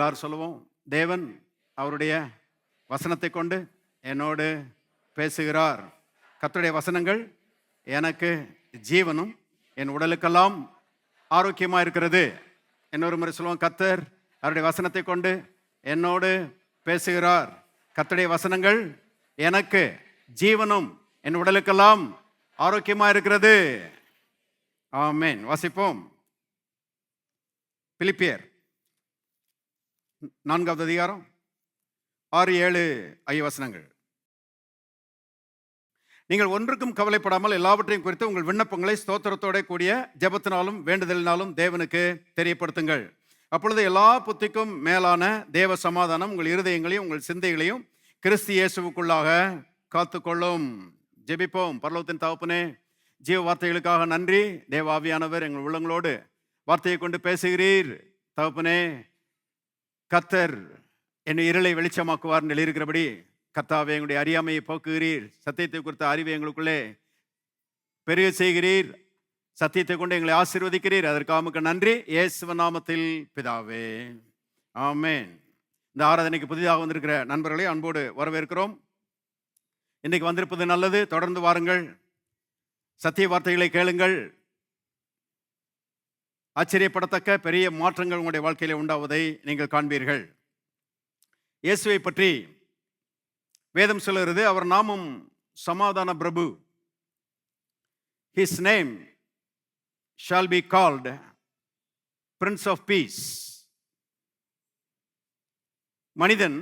எல்லாரும் சொல்லுவோம், தேவன் அவருடைய வசனத்தை கொண்டு என்னோடு பேசுகிறார். கர்த்தருடைய வசனங்கள் எனக்கு ஜீவனும் என் உடலுக்கெல்லாம் ஆரோக்கியமாக இருக்கிறது. இன்னொரு முறை சொல்லுவோம், கர்த்தர் அவருடைய வசனத்தை கொண்டு என்னோடு பேசுகிறார். கர்த்தருடைய வசனங்கள் எனக்கு ஜீவனும் என் உடலுக்கெல்லாம் ஆரோக்கியமாக இருக்கிறது. ஆமென். வாசிப்போம். பிலிப்பியர் 4வது அதிகாரம் 6, 7 வசனங்கள். நீங்கள் ஒன்றுக்கும் கவலைப்படாமல் எல்லாவற்றையும் குறித்து உங்கள் விண்ணப்பங்களை ஸ்தோத்திரத்தோட கூடிய ஜெபத்தினாலும் வேண்டுதலினாலும் தேவனுக்கு தெரியப்படுத்துங்கள். அப்பொழுது எல்லா புத்திக்கும் மேலான தேவ சமாதானம் உங்கள் இருதயங்களையும் உங்கள் சிந்தைகளையும் கிறிஸ்து இயேசுவுக்குள்ளாக காத்துக்கொள்ளும். ஜெபிப்போம். பரலோகத்தின் தகப்பனே, ஜீவ வார்த்தைகளுக்காக நன்றி. தேவ ஆவியானவர் எங்கள் உள்ளங்களோடு வார்த்தையை கொண்டு பேசுகிறீர். தகப்பனே, கர்த்தர் என்னை இருளை வெளிச்சமாக்குவார் என்று எழுதியிருக்கிறபடி கர்த்தாவே, எங்களுடைய அறியாமையை போக்குகிறீர். சத்தியத்தை குறித்த அறிவை எங்களுக்குள்ளே பெருக செய்கிறீர். சத்தியத்தை கொண்டு எங்களை ஆசீர்வதிக்கிறீர். அதற்காக நன்றி. இயேசுவின் நாமத்தில் பிதாவே, ஆமென். இந்த ஆராதனைக்கு புதிதாக வந்திருக்கிற நண்பர்களை அன்போடு வரவேற்கிறோம். இன்னைக்கு வந்திருப்பது நல்லது. தொடர்ந்து வாருங்கள், சத்திய வார்த்தைகளை கேளுங்கள். ஆச்சரியப்படத்தக்க பெரிய மாற்றங்கள் உங்களுடைய வாழ்க்கையில உண்டாவதை நீங்கள் காண்பீர்கள். இயேசுவை பற்றி வேதம் சொல்லுகிறது, அவர் நாமம் சமாதான பிரபு. His name shall be called Prince of Peace. மனிதன்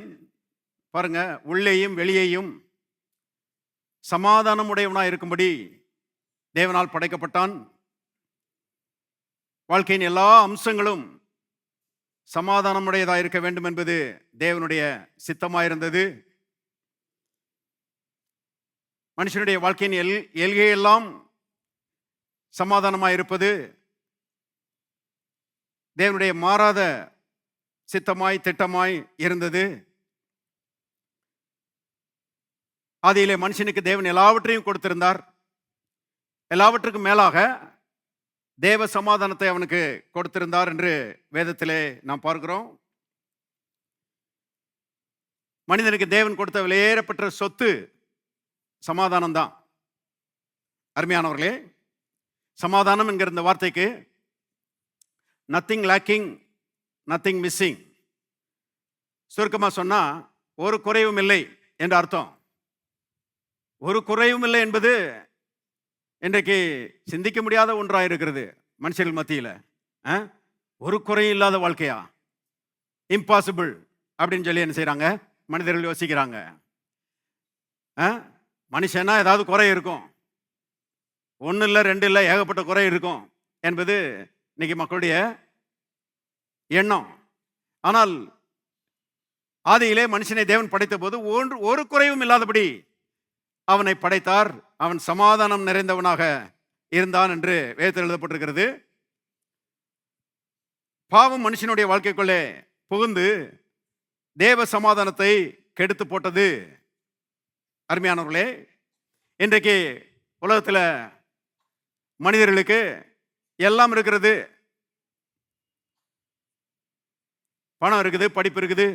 பாருங்க, உள்ளேயும் வெளியேயும் சமாதானம் உடையவனாய் இருக்கும்படி தேவனால் படைக்கப்பட்டான். வாழ்க்கையின் எல்லா அம்சங்களும் சமாதானமுடையதாக இருக்க வேண்டும் என்பது தேவனுடைய சித்தமாயிருந்தது. மனுஷனுடைய வாழ்க்கையின் எல்கையெல்லாம் சமாதானமாயிருப்பது தேவனுடைய மாறாத சித்தமாய் திட்டமாய் இருந்தது. ஆதியிலே மனுஷனுக்கு தேவன் எல்லாவற்றையும் கொடுத்திருந்தார். எல்லாவற்றுக்கும் மேலாக தேவ சமாதானத்தை அவனுக்கு கொடுத்திருந்தார் என்று வேதத்திலே நாம் பார்க்கிறோம். மனிதனுக்கு தேவன் கொடுத்த விலையேறப்பட்ட சொத்து சமாதானம் தான். அருமையானவர்களே, சமாதானம் என்கிற இந்த வார்த்தைக்கு நத்திங் லேக்கிங், நத்திங் மிஸ்ஸிங், சுருக்கமாக சொன்னா ஒரு குறைவும் இல்லை என்று அர்த்தம். ஒரு குறைவும் இல்லை என்பது இன்றைக்கு சிந்திக்க முடியாத ஒன்றாக இருக்கிறது மனுஷர்கள் மத்தியில். ஒரு குறையும் இல்லாத வாழ்க்கையா? இம்பாசிபிள் அப்படின்னு சொல்லி என்ன செய்யறாங்க மனிதர்கள் யோசிக்கிறாங்க. மனுஷனா ஏதாவது குறை இருக்கும், ஒன்று இல்லை ரெண்டு இல்லை, ஏகப்பட்ட குறை இருக்கும் என்பது இன்னைக்கு மக்களுடைய எண்ணம். ஆனால் ஆதியிலே மனுஷனை தேவன் படைத்த போது ஒரு குறைவும் இல்லாதபடி அவனை படைத்தார். அவன் சமாதானம் நிறைந்தவனாக இருந்தான் என்று வேதத்தில் எழுதப்பட்டிருக்கிறது. பாவம் மனுஷனுடைய வாழ்க்கைக்குள்ளே புகுந்து தேவ சமாதானத்தை கெடுத்து போட்டது. அருமையானவர்களே, இன்றைக்கு உலகத்தில் மனிதர்களுக்கு எல்லாம் இருக்கிறது. பணம் இருக்குது, படிப்பு இருக்குது,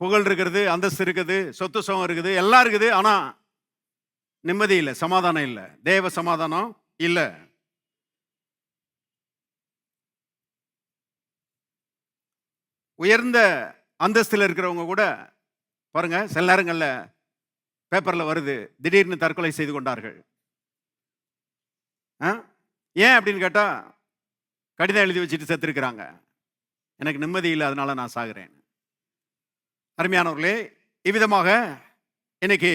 புகழ் இருக்கிறது, அந்தஸ்து இருக்குது, சொத்து சுகம் இருக்குது, எல்லாம் இருக்குது. ஆனா நிம்மதி இல்லை, சமாதானம் இல்லை, தேவ சமாதானம் இல்லை. உயர்ந்த அந்தஸ்தில் இருக்கிறவங்க கூட பாருங்க, சில நேரங்களில் பேப்பர்ல வருது, திடீர்னு தற்கொலை செய்து கொண்டார்கள். ஏன் அப்படின்னு கேட்டா, கடிதம் எழுதி வச்சுட்டு செத்துருக்கிறாங்க. எனக்கு நிம்மதி இல்லை, அதனால நான் சாகுறேன். அருமையானவர்களே, இவ்விதமாக இன்னைக்கு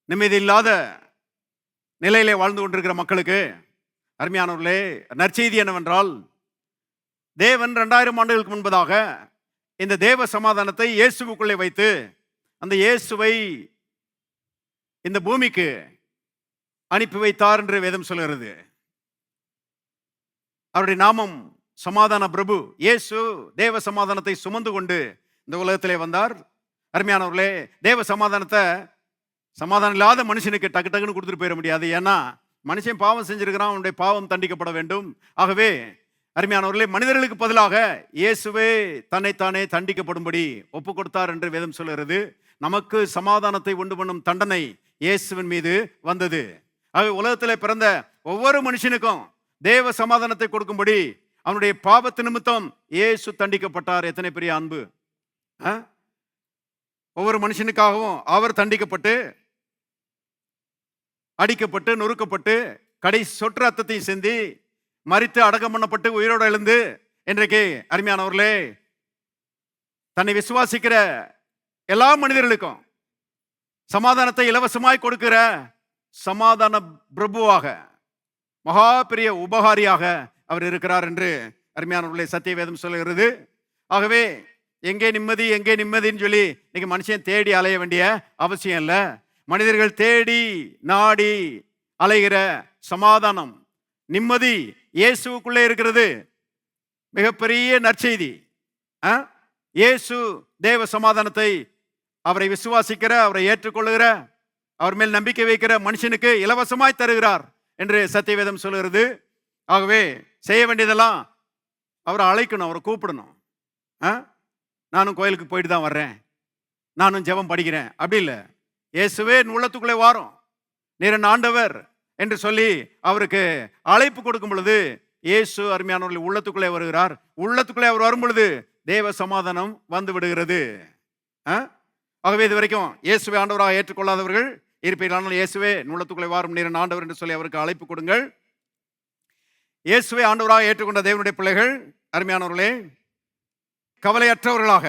நிம்மதி இல்லாத நிலையிலே வாழ்ந்து கொண்டிருக்கிற மக்களுக்கு அருமையானவர்களே, நற்செய்தி என்னவென்றால், தேவன் 2000 ஆண்டுகளுக்கு முன்பதாக இந்த தேவ சமாதானத்தை இயேசுவுக்குள்ளே வைத்து அந்த இயேசுவை இந்த பூமிக்கு அனுப்பி வைத்தார் என்று வேதம் சொல்கிறது. அவருடைய நாமம் சமாதான பிரபு. இயேசு தேவ சமாதானத்தை சுமந்து கொண்டு இந்த உலகத்திலே வந்தார். அருமையானவர்களே, தேவ சமாதானத்தை சமாதானம் இல்லாத மனுஷனுக்கு டக்கு டக்குன்னு கொடுத்துட்டு போயிட முடியாது. ஏன்னா மனுஷன் பாவம் செஞ்சிருக்கிறான், அவனுடைய பாவம் தண்டிக்கப்பட வேண்டும். ஆகவே அருமையானவர்களே, மனிதர்களுக்கு பதிலாக இயேசுவே தன்னைத்தானே தண்டிக்கப்படும்படி ஒப்பு கொடுத்தார் என்று வேதம் சொல்கிறது. நமக்கு சமாதானத்தை உண்டு பண்ணும் தண்டனை இயேசுவின் மீது வந்தது. ஆகவே உலகத்தில் பிறந்த ஒவ்வொரு மனுஷனுக்கும் தேவ சமாதானத்தை கொடுக்கும்படி அவனுடைய பாவத்து நிமித்தம் இயேசு தண்டிக்கப்பட்டார். எத்தனை பெரிய அன்பு! ஒவ்வொரு மனுஷனுக்காகவும் அவர் தண்டிக்கப்பட்டு, அடிக்கப்பட்டு, நொறுக்கப்பட்டு, கடைசி சொட்டு ரத்தத்தையும் சிந்தி, மரித்து அடக்கம் பண்ணப்பட்டு உயிரோடு எழுந்து இன்றைக்கு அருமையானவர்களே தன்னை விசுவாசிக்கிற எல்லா மனிதர்களுக்கும் சமாதானத்தை இலவசமாய் கொடுக்கிற சமாதான பிரபுவாக, மகா பெரிய உபகாரியாக அவர் இருக்கிறார் என்று அருமையானவர்களே சத்திய வேதம் சொல்லுகிறது. ஆகவே எங்கே நிம்மதி, எங்கே நிம்மதின்னு சொல்லி இன்னைக்கு மனுஷன் தேடி அலைய வேண்டிய அவசியம் இல்லை. மனிதர்கள் தேடி நாடி அலைகிற சமாதானம், நிம்மதி இயேசுக்குள்ளே இருக்கிறது. மிகப்பெரிய நற்செய்தி. இயேசு தேவ சமாதானத்தை அவரை விசுவாசிக்கிற, அவரை ஏற்றுக்கொள்ளுகிற, அவர் மேல் நம்பிக்கை வைக்கிற மனுஷனுக்கு இலவசமாய் தருகிறார் என்று சத்தியவேதம் சொல்லுகிறது. ஆகவே செய்ய வேண்டியதெல்லாம் அவரை அழைக்கணும், அவரை கூப்பிடணும். நானும் கோயிலுக்கு போயிட்டு தான் வர்றேன், நானும் ஜெபம் படிக்கிறேன் அப்படி இல்லை. இயேசுவே என் உள்ளத்துக்குள்ளே வாரும், நீர் என் ஆண்டவர் என்று சொல்லி அவருக்கு அழைப்பு கொடுக்கும் பொழுது இயேசு அருமையானவர்கள் உள்ளத்துக்குள்ளே வருகிறார். உள்ளத்துக்குள்ளே அவர் வரும் பொழுது தேவ சமாதானம் வந்து விடுகிறது. ஆகவே இது வரைக்கும் இயேசுவை ஆண்டவராக ஏற்றுக்கொள்ளாதவர்கள் இருப்பீர்கள். இயேசுவே உள்ளத்துக்குள்ளே வாரும், நீர் என் ஆண்டவர் என்று சொல்லி அவருக்கு அழைப்பு கொடுங்கள். இயேசுவை ஆண்டவராக ஏற்றுக்கொண்ட தேவனுடைய பிள்ளைகள் அருமையானவர்களே, கவலையற்றவர்களாக,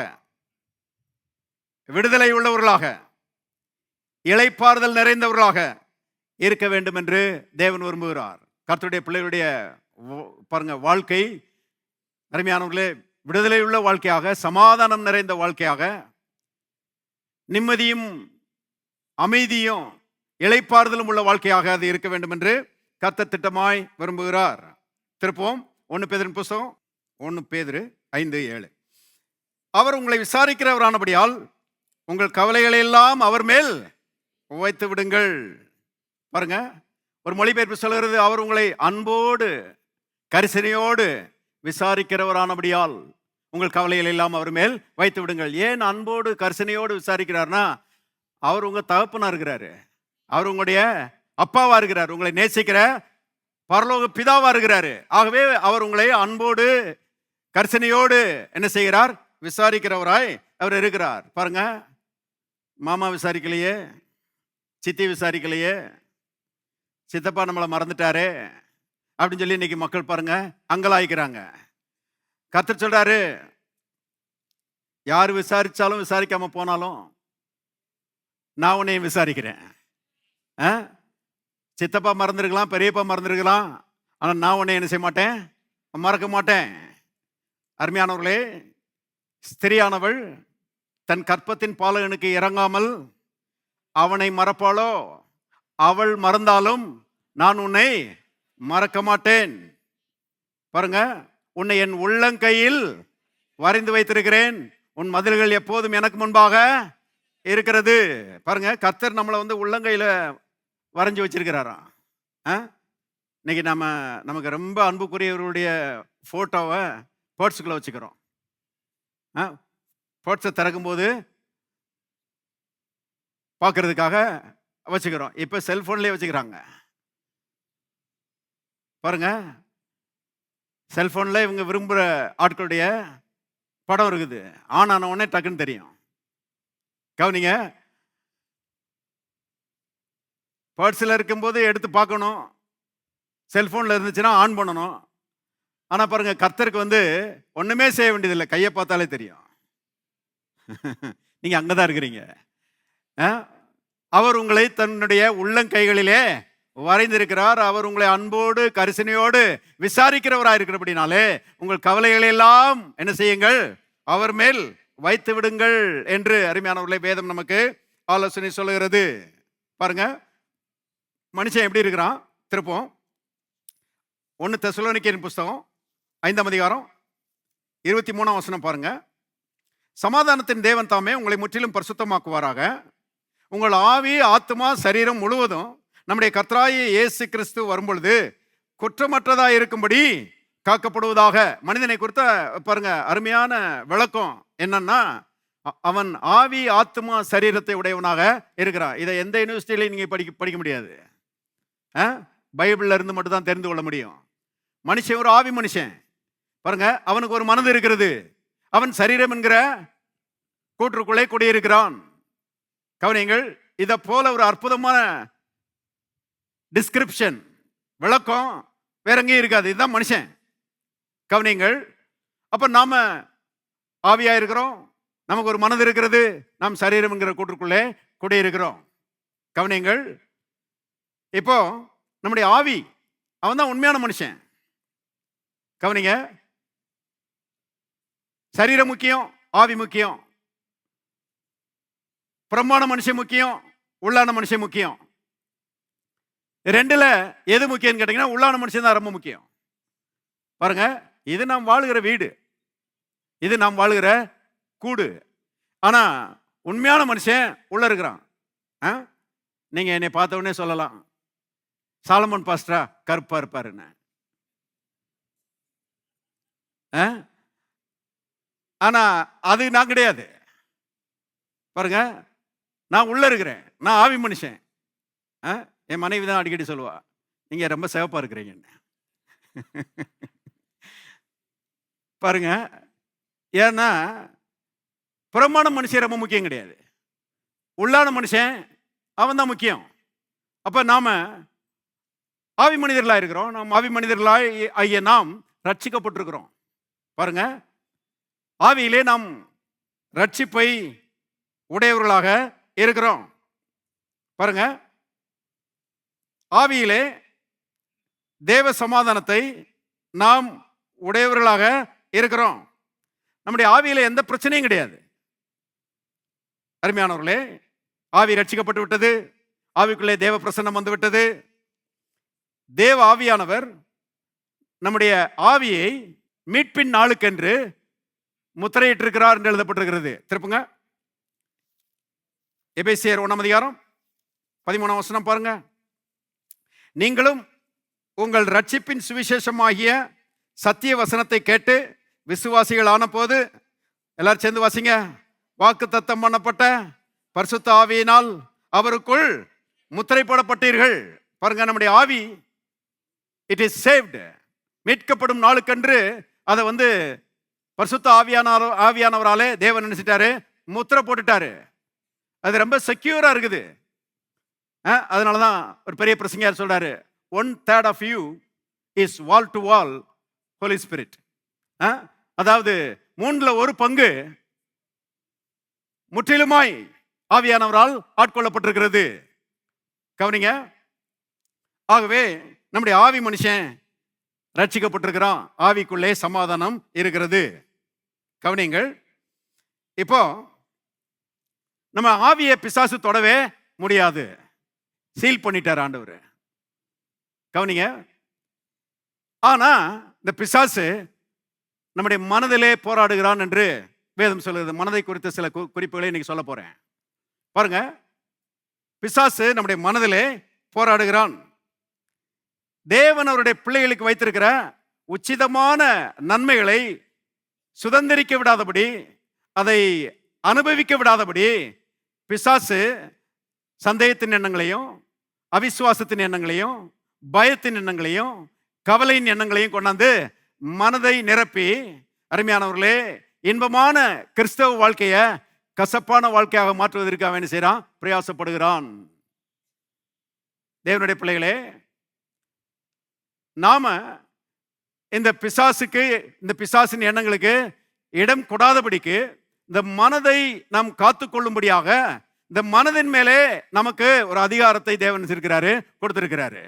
விடுதலை உள்ளவர்களாக, இளைப்பாறுதல் நிறைந்தவர்களாக இருக்க வேண்டும் என்று தேவன் விரும்புகிறார். கர்த்தருடைய பிள்ளைகளுடைய பாருங்க வாழ்க்கை அருமையானவர்களே விடுதலை உள்ள வாழ்க்கையாக, சமாதானம் நிறைந்த வாழ்க்கையாக, நிம்மதியும் அமைதியும் இளைப்பாறுதலும் உள்ள வாழ்க்கையாக அது இருக்க வேண்டும் என்று கர்த்தர் திட்டமாய் விரும்புகிறார். திருப்போம் 1 பேதுரு புத்தகம் 1 பேதுரு 5:7. அவர் உங்களை விசாரிக்கிறவரானபடியால் உங்கள் கவலைகளை எல்லாம் அவர் மேல் வைத்து விடுங்கள். பாருங்க, ஒரு மொழிபெயர்ப்பு சொல்கிறது, அவர் உங்களை அன்போடு கரிசனையோடு விசாரிக்கிறவரானபடியால் உங்கள் கவலைகள் எல்லாம் அவர் மேல் வைத்து விடுங்கள். ஏன் அன்போடு கரிசனையோடு விசாரிக்கிறார்னா, அவர் உங்க தகப்பனா இருக்கிறாரு, அவர் உங்களுடைய அப்பாவா இருக்கிறார், உங்களை நேசிக்கிற பரலோக பிதாவா இருக்கிறாரு. ஆகவே அவர் உங்களை அன்போடு கரிசனையோடு என்ன செய்கிறார்? விசாரிக்கிறவராய் அவர் இருக்கிறார். பாருங்க, மாமா விசாரிக்கலையே, சித்தி விசாரிக்கலையே, சித்தப்பா நம்மளை மறந்துட்டாரு அப்படின்னு சொல்லி இன்னைக்கு மக்கள் பாருங்க அங்கலாய்க்கிறாங்க. கர்த்தர் சொல்றாரு, யார் விசாரிச்சாலும் விசாரிக்காம போனாலும் நான் உன்னையும் விசாரிக்கிறேன். சித்தப்பா மறந்துருக்கலாம், பெரியப்பா மறந்துருக்கலாம், ஆனால் நான் உன்னை என்ன செய்ய மாட்டேன், மறக்க மாட்டேன். அருமையானவர்களே, ஸ்திரியானவள் தன் கற்பத்தின் பாலகனுக்கு இறங்காமல் அவனை மறப்பாளோ? அவள் மறந்தாலும் நான் உன்னை மறக்க மாட்டேன். பாருங்க, உன்னை என் உள்ளங்கையில் வரைந்து வைத்திருக்கிறேன், உன் மதில்கள் எப்போதும் எனக்கு முன்பாக இருக்கிறது. பாருங்க, கர்த்தர் நம்மளை உள்ளங்கையில் வரைஞ்சி வச்சிருக்கிறாராம். இன்னைக்கு நமக்கு ரொம்ப அன்புக்குரியவர்களுடைய போட்டோவை பர்ட்ஸுக்குள்ள வச்சுக்கிறோம். பர்ட்ஸை திறக்கும்போது பார்க்கறதுக்காக வச்சுக்கிறோம். இப்போ செல்போன்லேயே வச்சுக்கிறாங்க. பாருங்க, செல்போன்ல இவங்க விரும்புகிற ஆட்களுடைய படம் இருக்குது. ஆன உடனே டக்குன்னு தெரியும். கவனிங்க, பர்ஸில் இருக்கும்போது எடுத்து பார்க்கணும், செல்போனில் இருந்துச்சுன்னா ஆன் பண்ணணும். ஆனால் பாருங்க, கர்த்தருக்கு ஒன்றுமே செய்ய வேண்டியதில்லை, கையை பார்த்தாலே தெரியும். நீங்கள் அங்கே தான் இருக்கிறீங்க. அவர் உங்களை தன்னுடைய உள்ளங்கைகளிலே வரைந்திருக்கிறார். அவர் உங்களை அன்போடு கரிசனையோடு விசாரிக்கிறவராக இருக்கிறபடினாலே உங்கள் கவலைகளை எல்லாம் என்ன செய்யுங்கள்? அவர் மேல் வைத்து விடுங்கள் என்று அருமையானவர்களே வேதம் நமக்கு ஆலோசனை சொல்லுகிறது. பாருங்க, மனுஷன் எப்படி இருக்கிறான்? திருப்போம் 1 தெசலோனிக்கேயர் புத்தகம் 5ஆம் அதிகாரம் 23ஆம் வசனம் பாருங்க. சமாதானத்தின் தேவன் தாமே உங்களை முற்றிலும் பரிசுத்தமாக்குவாராக. உங்கள் ஆவி, ஆத்மா, சரீரம் முழுவதும் நம்முடைய கர்த்தராகிய இயேசு கிறிஸ்து வரும்பொழுது குற்றமற்றதாக இருக்கும்படி காக்கப்படுவதாக. மனிதனை குறித்த பாருங்க அருமையான விளக்கம் என்னன்னா, அவன் ஆவி ஆத்மா சரீரத்தை உடையவனாக இருக்கிறான். இதை எந்த யூனிவர்சிட்டியிலையும் நீங்க படிக்க முடியாது. பைபிள்ல இருந்து மட்டும் தான் தெரிந்து கொள்ள முடியும். மனுஷன் ஒரு ஆவி மனுஷன். பாருங்க, அவனுக்கு ஒரு மனது இருக்கிறது. அவன் சரீரம் என்கிற கூற்றுக்குள்ளே குடியிருக்கிறான். கவனிங்கள், இதை போல ஒரு அற்புதமான டிஸ்கிரிப்ஷன், விளக்கம் வேற எங்கேயும் இருக்காது. இதுதான் மனுஷன். கவனிங்கள், அப்ப நாம ஆவியா இருக்கிறோம், நமக்கு ஒரு மனது இருக்கிறது, நாம் சரீரம் என்கிற கூற்றுக்குள்ளே குடியிருக்கிறோம். கவனிங்கள், இப்போ நம்முடைய ஆவி, அவன் தான் உண்மையான மனுஷன். கவனிங்க, சரீரம் முக்கியம், ஆவி முக்கியம். புறம்பான மனுஷன் முக்கியம், உள்ளான மனுஷன் முக்கியம். ரெண்டுல எது முக்கியம் கேட்டீங்கன்னா உள்ளான மனுஷன் தான் ரொம்ப முக்கியம். பாருங்க, இது நாம் வாழுகிற வீடு, இது நாம் வாழுகிற கூடு. ஆனா உண்மையான மனுஷன் உள்ள இருக்கிறான். நீங்க என்னை பார்த்த உடனே சொல்லலாம், சாலமன் பாஸ்டரா கருப்பா இருப்பாருன்னு. ஆனா அது நான் கிடையாது. பாருங்க, நான் உள்ள இருக்கிறேன், நான் ஆவி மனுஷன். என் மனைவி தான் அடிக்கடி சொல்லுவா, நீங்க ரொம்ப சிவப்பா இருக்கிறீங்க. பாருங்க, ஏன்னா புறமான மனுஷன் ரொம்ப முக்கியம் கிடையாது, உள்ளான மனுஷன் அவன் தான் முக்கியம். அப்ப நாம ஆவி மனிதர்களா இருக்கிறோம். நாம் ஆவி மனிதர்களா ஐயா நாம் ரட்சிக்கப்பட்டிருக்கிறோம். பாருங்க, ஆவியிலே நாம் ரட்சிப்பை உடையவர்களாக இருக்கிறோம். பாருங்க, ஆவியிலே தேவ சமாதானத்தை நாம் உடையவர்களாக இருக்கிறோம். நம்முடைய ஆவியிலே எந்த பிரச்சனையும் கிடையாது. அருமையானவர்களே, ஆவி ரட்சிக்கப்பட்டு விட்டது, ஆவிக்குள்ளே தேவ பிரசன்னம் வந்து விட்டது. தேவ ஆவியானவர் நம்முடைய ஆவியை மீட்பின் நாளுக்கென்று முத்திரையிட்டிருக்கிறார் என்று எழுதப்பட்டிருக்கிறது. திருப்புங்க, எபேசியர் 1:13 பாருங்க. நீங்களும் உங்கள் ரட்சிப்பின் சுவிசேஷமாகிய சத்திய வசனத்தை கேட்டு விசுவாசிகள் ஆன போது, எல்லாரும் சேர்ந்து வாசிங்க, வாக்கு தத்தம் பண்ணப்பட்ட பரிசுத்த ஆவியினால் அவருக்குள் முத்திரை போடப்பட்டீர்கள். பாருங்க, நம்முடைய ஆவி இட் இஸ் சேவ்டு, மீட்கப்படும் நாளுக்கென்று அதை பரிசுத்த ஆவியானவராலே தேவன் நினைச்சிட்டாரு, முத்திரை போட்டுட்டாரு. அது ரொம்ப செக்யூரா இருக்குது. அதனாலதான் ஒரு பெரிய பிரசங்கியார் சொல்றாரு, 1/3 of you is wall to wall Holy Spirit. அதாவது 1/3 முற்றிலுமாய் ஆவியானவரால் ஆட்கொள்ளப்பட்டிருக்கிறது. கவனிங்க, ஆகவே நம்முடைய ஆவி மனுஷன் ரட்சிக்கப்பட்டிருக்கிறான், ஆவிக்குள்ளே சமாதானம் இருக்கிறது. கவனிங்கள், இப்போ நம்ம ஆவியை பிசாசு தொடவே முடியாது, சீல் பண்ணிட்டார் ஆண்டவர். கவனிங்க, ஆனா இந்த பிசாசு நம்முடைய மனதிலே போராடுகிறான் என்று வேதம் சொல்லுது. மனதை குறித்த சில குறிப்புகளை இன்னைக்கு சொல்ல போறேன். பாருங்க, பிசாசு நம்முடைய மனதிலே போராடுகிறான். தேவன் அவருடைய பிள்ளைகளுக்கு வைத்திருக்கிற உச்சிதமான நன்மைகளை சுதந்திரிக்க விடாதபடி, அதை அனுபவிக்க விடாதபடி பிசாசு சந்தேகத்தின் எண்ணங்களையும், அவிசுவாசத்தின் எண்ணங்களையும், பயத்தின் எண்ணங்களையும், கவலையின் எண்ணங்களையும் கொண்டாந்து மனதை நிரப்பி, அருமையானவர்களே, இன்பமான கிறிஸ்தவ வாழ்க்கையை கசப்பான வாழ்க்கையாக மாற்றுவதற்கு அவன் என்ன செய்யறான்? பிரயாசப்படுகிறான். தேவனுடைய பிள்ளைகளே, நாம இந்த பிசாசுக்கு, இந்த பிசாசின் எண்ணங்களுக்கு இடம் கொடாதபடிக்கு இந்த மனதை நாம் காத்துக்கொள்ளும்படியாக இந்த மனதின் மேலே நமக்கு ஒரு அதிகாரத்தை தேவன் இருக்கிறாரு, கொடுத்திருக்கிறாரு.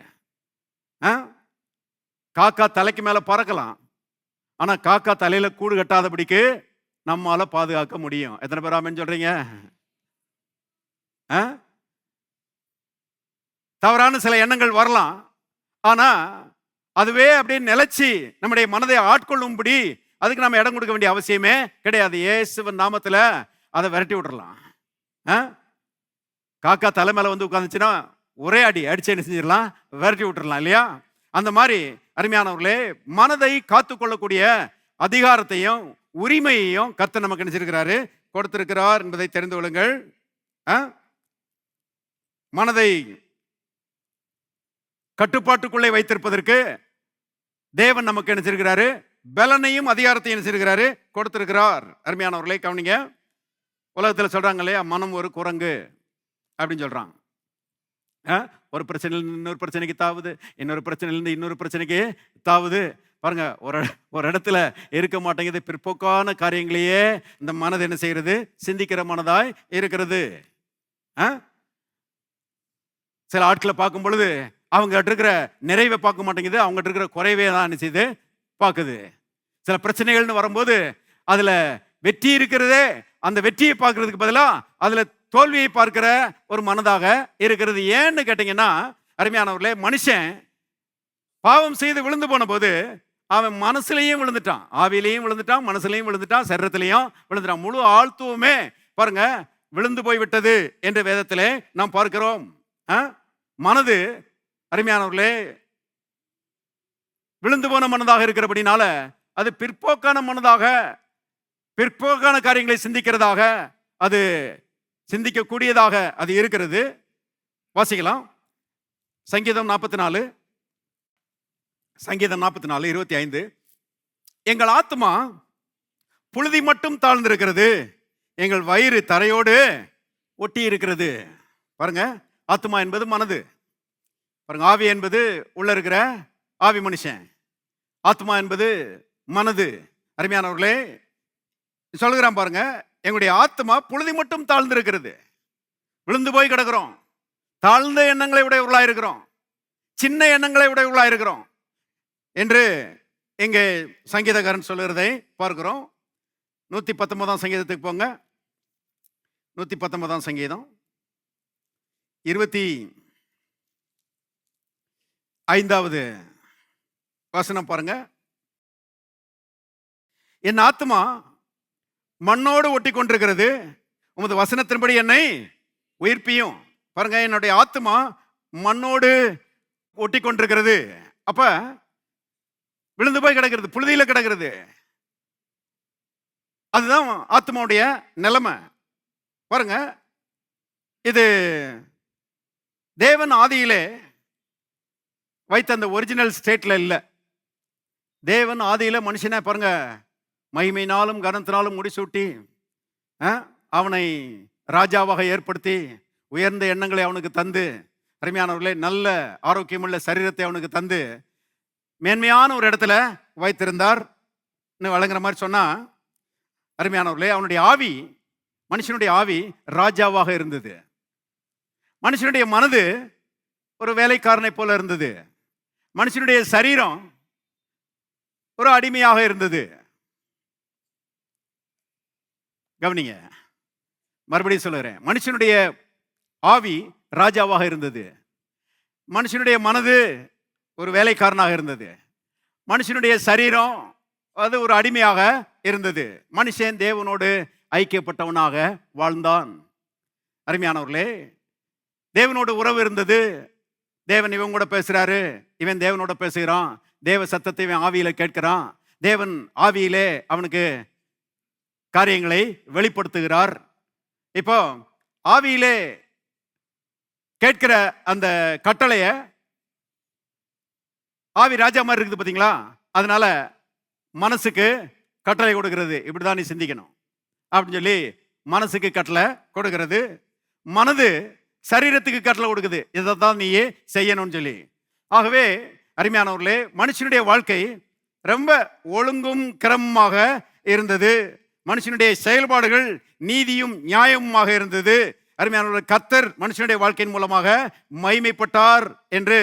காக்கா தலைக்கு மேல பறக்கலாம், ஆனா காக்கா தலையில கூடு கட்டாதபடிக்கு நம்மால பாதுகாக்க முடியும். எத்தனை பேர் ஆமென் சொல்றீங்க? தவறான சில எண்ணங்கள் வரலாம், ஆனா அதுவே அப்படியே நிலைச்சு நம்முடைய மனதை ஆட்கொள்ளும்படி அதுக்கு நம்ம இடம் கொடுக்க வேண்டிய அவசியமே கிடையாது. இயேசுவின் நாமத்துல அதை விரட்டி விட்டுறலாம். காக்கா தலை மேல உட்காந்துச்சுன்னா ஒரே அடி அடிச்சு என்ன செஞ்சிடலாம்? விரட்டி விட்டுறலாம் இல்லையா? அந்த மாதிரி அருமையானவர்களே, மனதை காத்துக்கொள்ளக்கூடிய அதிகாரத்தையும் உரிமையையும் கர்த்தர் நமக்கு நினைச்சிருக்கிறாரு, கொடுத்திருக்கிறார் என்பதை தெரிந்து கொள்ளுங்கள். மனதை கட்டுப்பாட்டுக்குள்ளே வைத்திருப்பதற்கு தேவன் நமக்கு நினைச்சிருக்கிறாரு, பலனையும் அதிகாரத்தையும் நினைச்சிருக்கிறாரு, கொடுத்திருக்கிறார். அருமையானவர்களே கவனிங்க. உலகத்தில் சொல்றாங்க இல்லையா, மனம் ஒரு குரங்கு அப்படின்னு சொல்றாங்க. ஒரு பிரச்சனையிலிருந்து இன்னொரு பிரச்சனைக்கு தாவுது, இன்னொரு பிரச்சனையிலிருந்து இன்னொரு பிரச்சனைக்கு தாவுது. பாருங்க, ஒரு இடத்துல இருக்க மாட்டேங்குது. பிற்போக்கான காரியங்களையே இந்த மனது என்ன செய்யறது, சிந்திக்கிற மனதாய் இருக்கிறது. சில ஆட்களை பார்க்கும் பொழுது அவங்க இருக்கிற நிறைவை பார்க்க மாட்டேங்குது, அவங்க இருக்கிற குறைவே தான் என்ன செய்யுது பார்க்குது. சில பிரச்சனைகள்னு வரும்போது அதுல வெற்றி இருக்கிறதே, அந்த வெற்றியை பார்க்கறதுக்கு பதிலாக அதுல தோல்வியை பார்க்கிற ஒரு மனதாக இருக்கிறது. ஏன்னு கேட்டீங்கன்னா அருமையானவர்களே, மனுஷன் பாவம் செய்து விழுந்து போன போது அவன் மனசுலையும் விழுந்துட்டான், ஆவிலையும் விழுந்துட்டான், மனசுலையும் விழுந்துட்டான், சரீரத்திலையும் விழுந்துட்டான். முழு ஆழ்த்துவமே பாருங்க விழுந்து போய் விட்டது என்று வேதத்திலே நாம் பார்க்கிறோம். மனது அருமையானவர்களே விழுந்து போன மனதாக இருக்கிறபடினால அது பிற்போக்கான மனதாக, பிற்போக்கான காரியங்களை சிந்திக்கிறதாக, அது சிந்திக்கக்கூடியதாக அது இருக்கிறது. வாசிக்கலாம். சங்கீதம் 44 25. எங்கள் ஆத்மா புழுதி மட்டும் தாழ்ந்திருக்கிறது, எங்கள் வயிறு தரையோடு ஒட்டி இருக்கிறது. பாருங்க, ஆத்மா என்பது மனது. பாருங்க, ஆவி என்பது உள்ள இருக்கிற ஆவி மனுஷன், ஆத்மா என்பது மனது. அருமையானவர்களே சொல்லுகிறான் பாருங்க, எங்களுடைய ஆத்மா புழுதி மட்டும் தாழ்ந்திருக்கிறது, விழுந்து போய் கிடக்கிறோம், தாழ்ந்த எண்ணங்களை உடையவர்களாக இருக்கிறோம், சின்ன எண்ணங்களை உடையவர்களாக இருக்கிறோம் என்று இங்கே சங்கீதக்காரன் சொல்லுகிறதை பார்க்கிறோம். 119 சங்கீதத்துக்கு போங்க. 119 சங்கீதம் 25வது வசனம் பாருங்க. என் ஆத்மா மண்ணோடு ஒட்டி கொண்டிருக்கிறது, உமது வசனத்தின்படி என்னை உயிர்ப்பியும். பாருங்க, என்னுடைய ஆத்மா மண்ணோடு ஒட்டி கொண்டிருக்கிறது. அப்ப விழுந்து போய் கிடக்கிறது, புழுதியில கிடக்கிறது. அதுதான் ஆத்மாவுடைய நிலைமை. பாருங்க, இது தேவன் ஆதியிலே வைத்த அந்த ஒரிஜினல் ஸ்டேட்ல இல்ல. தேவன் ஆதியில மனுஷனை பாருங்க மகிமையினாலும் கனத்தினாலும் முடிசூட்டி அவனை ராஜாவாக ஏற்படுத்தி உயர்ந்த எண்ணங்களை அவனுக்கு தந்து, அருமையானவர்களே நல்ல ஆரோக்கியமுள்ள சரீரத்தை அவனுக்கு தந்து மேன்மையான ஒரு இடத்துல வைத்திருந்தார் வழங்குற மாதிரி சொன்னா, அருமையானவர்களே அவனுடைய ஆவி, மனுஷனுடைய ஆவி ராஜாவாக இருந்தது. மனுஷனுடைய மனது ஒரு வேலைக்காரனை போல இருந்தது. மனுஷனுடைய சரீரம் ஒரு அடிமையாக இருந்தது. கவனிங்க, மறுபடியும் சொல்லுகிறேன். மனுஷனுடைய ஆவி ராஜாவாக இருந்தது, மனுஷனுடைய மனது ஒரு வேலைக்காரனாக இருந்தது, மனுஷனுடைய சரீரம் அது ஒரு அடிமையாக இருந்தது. மனுஷன் தேவனோடு ஐக்கியப்பட்டவனாக வாழ்ந்தான். அருமையானவர்களே, தேவனோடு உறவு இருந்தது. தேவன் இவன் கூட பேசுறாரு, இவன் தேவனோட பேசுகிறான், தேவ சத்தத்தை இவன் ஆவியில கேட்கிறான், தேவன் ஆவியிலே அவனுக்கு காரியங்களை வெளிப்படுத்துகிறார். இப்போ ஆவியிலே கேட்கிற அந்த கட்டளைய, ஆவி ராஜா மாதிரி இருக்குது பாத்தீங்களா, அதனால மனசுக்கு கட்டளை கொடுக்கிறது, இப்படிதான் நீ சிந்திக்கணும் அப்படின்னு சொல்லி மனசுக்கு கட்டளை கொடுக்கிறது. மனது சரீரத்துக்கு கட்டளை கொடுக்குது, இதைத்தான் நீயே செய்யணும்னு சொல்லி. ஆகவே அருமையானவர்களே, மனுஷனுடைய வாழ்க்கை ரொம்ப ஒழுங்கும் கிரமமாக இருந்தது. மனுஷனுடைய செயல்பாடுகள் நீதியும் நியாயமுமாக இருந்தது. அருமையானவர்கள், கர்த்தர் மனுஷனுடைய வாழ்க்கையின் மூலமாக மகிமைப்பட்டார் என்று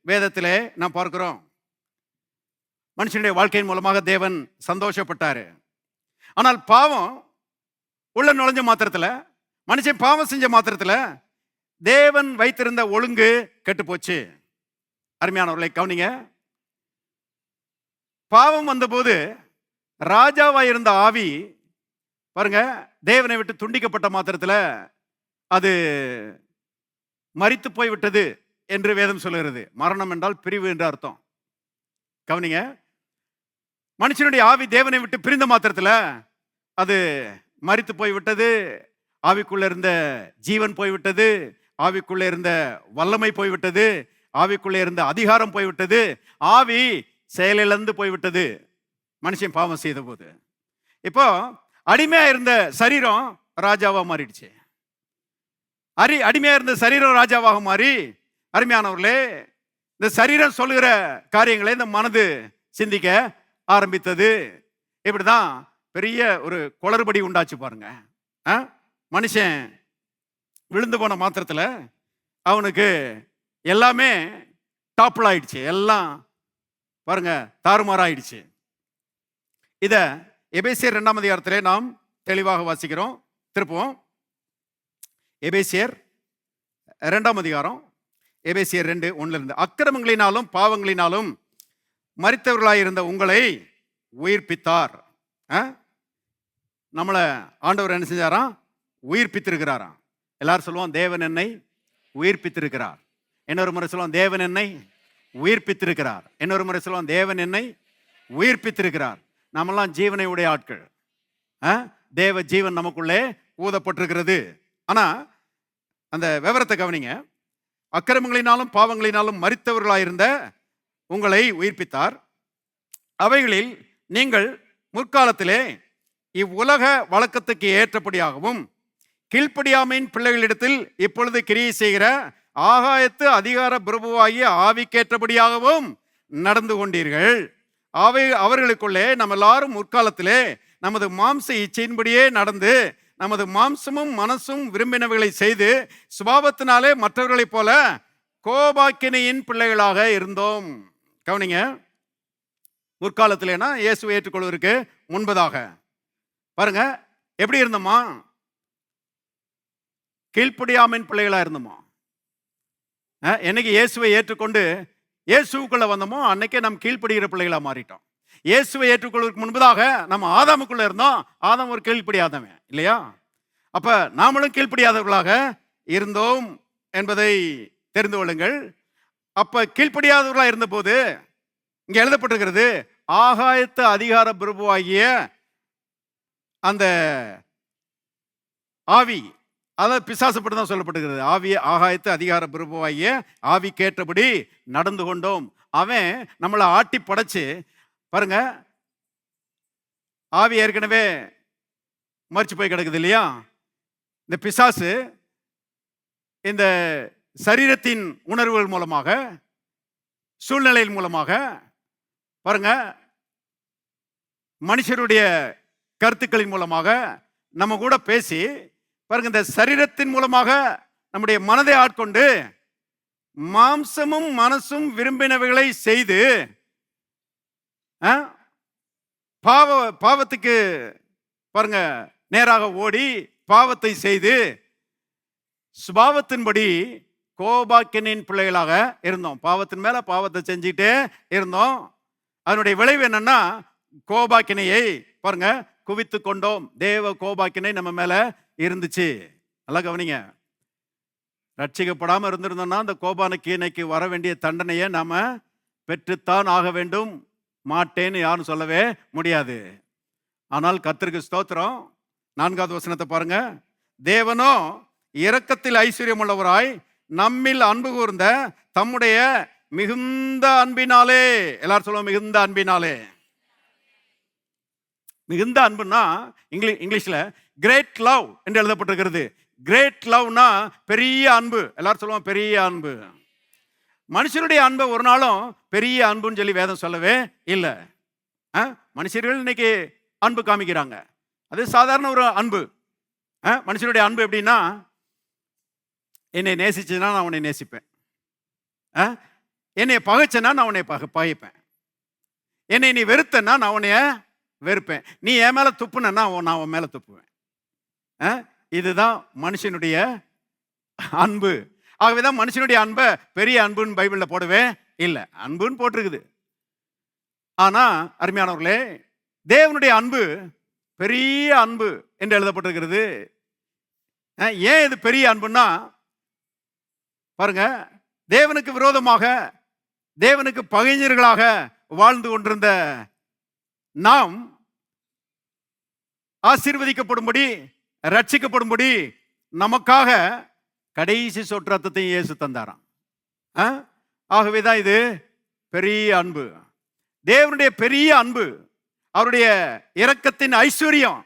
வேதத்திலே நாம் பார்க்கிறோம். மனுஷனுடைய வாழ்க்கையின் மூலமாக தேவன் சந்தோஷப்பட்டாரு. ஆனால் பாவம் உள்ள நுழைஞ்ச மாத்திரத்துல, மனுஷன் பாவம் செஞ்ச மாத்திரத்துல தேவன் வைத்திருந்த ஒழுங்கு கெட்டு போச்சு. அருமையானவர்களை கவனிங்க, பாவம் வந்தபோது ராஜாவாக இருந்த ஆவி பாருங்க தேவனை விட்டு துண்டிக்கப்பட்ட மாத்திரத்துல அது மரித்து போய்விட்டது என்று வேதம் சொல்லுகிறது. மரணம் என்றால் பிரிவு என்று அர்த்தம். கவனிங்க, மனுஷனுடைய ஆவி தேவனை விட்டு பிரிந்த மாத்திரத்தில் அது மரித்து போய்விட்டது. ஆவிக்குள்ள இருந்த ஜீவன் போய்விட்டது, ஆவிக்குள்ள இருந்த வல்லமை போய்விட்டது, ஆவிக்குள்ள இருந்த அதிகாரம் போய்விட்டது, ஆவி செயலிழந்து போய்விட்டது மனுஷன் பாவம் செய்த போது. இப்போ அடிமையா இருந்த சரீரம் ராஜாவா மாறிடுச்சு. அடிமையா இருந்த சரீரம் ராஜாவாக மாறி, அருமையானவர்களே, இந்த சரீரம் சொல்லுகிற காரியங்களை இந்த மனது சிந்திக்க ஆரம்பித்தது. இப்படிதான் பெரிய ஒரு குளறுபடி உண்டாச்சு பாருங்க. மனுஷன் விழுந்து போன மாத்திரத்தில் அவனுக்கு எல்லாமே டாப்பிள் ஆயிடுச்சு, எல்லாம் பாருங்க தாறுமாறாயிடுச்சு. இத எபேசியர் 2ஆம் அதிகாரத்திலே நாம் தெளிவாக வாசிக்கிறோம். திருப்போம் எபேசியர் 2ஆம் அதிகாரம், எபேசியர் 2:1 அக்கிரமங்களினாலும் பாவங்களினாலும் மரித்தவர்களாயிருந்த உங்களை உயிர்ப்பித்தார். நம்மளை ஆண்டவர் என்ன செஞ்சாராம்? உயிர்ப்பித்திருக்கிறாராம். எல்லாரும் சொல்லுவோம், தேவன் என்னை உயிர்ப்பித்திருக்கிறார். இன்னொரு முறை சொல்லுவோம், தேவன் என்னை உயிர்ப்பித்திருக்கிறார். இன்னொரு முறை சொல்லுவோம், தேவன் என்னை உயிர்ப்பித்திருக்கிறார். நாமெல்லாம் ஜீவனை உடைய ஆட்கள். தேவ ஜீவன் நமக்குள்ளே ஊதப்பட்டிருக்கிறது. ஆனா அந்த விவரத்தை கவனிங்க. அக்கிரமங்களினாலும் பாவங்களினாலும் மரித்தவர்களாயிருந்த உங்களை உயிர்ப்பித்தார். அவைகளில் நீங்கள் முற்காலத்திலே இவ்வுலக வழக்கத்துக்கு ஏற்றபடியாகவும் கீழ்ப்படியாமையின் பிள்ளைகளிடத்தில் இப்பொழுது கிரியை செய்கிற ஆகாயத்து அதிகார பிரபுவாகிய ஆவிக்கேற்றபடியாகவும் நடந்து கொண்டீர்கள். அவர்களுக்குள்ளே நம்ம எல்லாரும் முற்காலத்திலே நமது மாம்ச இச்சையின்படியே நடந்து நமது மாம்சமும் மனசும் விரும்பினவைகளை செய்து சுபாவத்தினாலே மற்றவர்களைப் போல கோபாக்கினையின் பிள்ளைகளாக இருந்தோம். கவனிங்க, முற்காலத்திலேனா இயேசுவை ஏற்றுக்கொள்வதற்கு முன்பதாக பாருங்க எப்படி இருந்தோமா? கீழ்ப்படியாமையின் பிள்ளைகளா இருந்தோமா? என்னைக்கு இயேசுவை ஏற்றுக்கொண்டு இயேசுக்குள்ள வந்தோமோ அன்னைக்கே நம்ம கீழ்ப்படுகிற பிள்ளைகளா மாறிட்டோம். இயேசுவை ஏற்றுக்கொள்வதற்கு முன்பதாக நம்ம ஆதாமுக்குள்ள இருந்தோம். ஆதாம் ஒரு கீழ்ப்படியாதவன் இல்லையா? அப்ப நாமளும் கீழ்ப்படியாதவர்களாக இருந்தோம் என்பதை தெரிந்து கொள்ளுங்கள். அப்ப கீழ்ப்படியாதவர்களாக இருந்த போது இங்க எழுதப்பட்டிருக்கிறது, ஆகாயத்து அதிகார பிரபுவாகிய அந்த ஆவி, அதாவது பிசாசுப்பட்டு தான் சொல்லப்பட்டிருக்கிறது. ஆவி ஆகாயத்து அதிகார பிரபுவாகிய ஆவி கேட்டபடி நடந்து கொண்டோம். அவன் நம்மளை ஆட்டி படைச்சு பாருங்க, ஆவி ஏற்கனவே மறிச்சு போய் கிடக்குது இல்லையா? இந்த பிசாசு இந்த சரீரத்தின் உணர்வுகள் மூலமாக, சூழ்நிலையின் மூலமாக பாருங்க, மனுஷருடைய கருத்துக்களின் மூலமாக நம்ம கூட பேசி பாருங்க, இந்த சரீரத்தின் மூலமாக நம்முடைய மனதை ஆட்கொண்டு மாம்சமும் மனசும் விரும்பினவைகளை செய்து பாவத்துக்கு பாருங்க நேராக ஓடி பாவத்தை செய்து சுபாவத்தின்படி கோபாக்கினின் பிள்ளைகளாக இருந்தோம். பாவத்தின் மேல பாவத்தை செஞ்சுட்டே இருந்தோம். அதனுடைய விளைவு என்னன்னா, கோபாக்கினையை பாருங்க குவித்து கொண்டோம். தேவ கோபாக்கினை நம்ம மேல இருந்துச்சு. நல்லா கவனிங்க. ரட்சிக்கப்படாம இருந்திருந்தோம்னா அந்த கோபாக்கினைக்கு வர வேண்டிய தண்டனையை நாம பெற்றுத்தான் ஆக வேண்டும். மாட்டேன்னு யாரும் சொல்லவே முடியாது. ஆனால் கர்த்தருக்கு ஸ்தோத்திரம். 4வது வசனத்தை பாருங்க. தேவனோ இரக்கத்தில் ஐஸ்வர்யம் உள்ளவராய் நம்மில் அன்பு கூர்ந்த தம்முடைய மிகுந்த அன்பினாலே, எல்லாரும் சொல்லுவோம் மிகுந்த அன்பினாலே. மிகுந்த அன்புன்னா இங்கிலீஷ்ல கிரேட் லவ் என்று எழுதப்பட்டிருக்கிறது. கிரேட் லவ்னா பெரிய அன்பு. எல்லாரும் சொல்லுவோம் பெரிய அன்பு. மனுஷனுடைய அன்பை ஒரு நாளும் பெரிய அன்புன்னு சொல்லி வேதம் சொல்லவே இல்லை. மனுஷர்கள் இன்னைக்கு அன்பு காமிக்கிறாங்க, அது சாதாரண ஒரு அன்பு. மனுஷனுடைய அன்பு எப்படின்னா, என்னை நேசிச்சுன்னா நான் உன்னை நேசிப்பேன், என்னை பகைச்சனா நான் உன்னை பகைப்பேன், என்னை நீ வெறுத்தனா நான் உன்னைய வெறுப்பேன், நீ என் மேல துப்புனா நான் உன் மேல துப்புவேன். இதுதான் மனுஷனுடைய அன்பு. ஆகவேதான் மனுஷனுடைய அன்பை பெரிய அன்புன்னு பைபிள்ல போடவே இல்லை, அன்புன்னு போட்டிருக்குது. ஆனா அருமையானவர்களே, தேவனுடைய அன்பு பெரிய அன்பு என்று எழுதப்பட்டிருக்கிறது. ஏன் இது பெரிய அன்புன்னா பாருங்க, தேவனுக்கு விரோதமாக, தேவனுக்கு பகைஞர்களாக வாழ்ந்து கொண்டிருந்த நாம் ஆசீர்வதிக்கப்படும்படி, ரட்சிக்கப்படும்படி நமக்காக கடைசி சொட்டு ரத்தத்தையும் இயேசு தந்தாராம். ஆகவேதான் இது பெரிய அன்பு, தேவனுடைய பெரிய அன்பு, அவருடைய இரக்கத்தின் ஐஸ்வர்யம்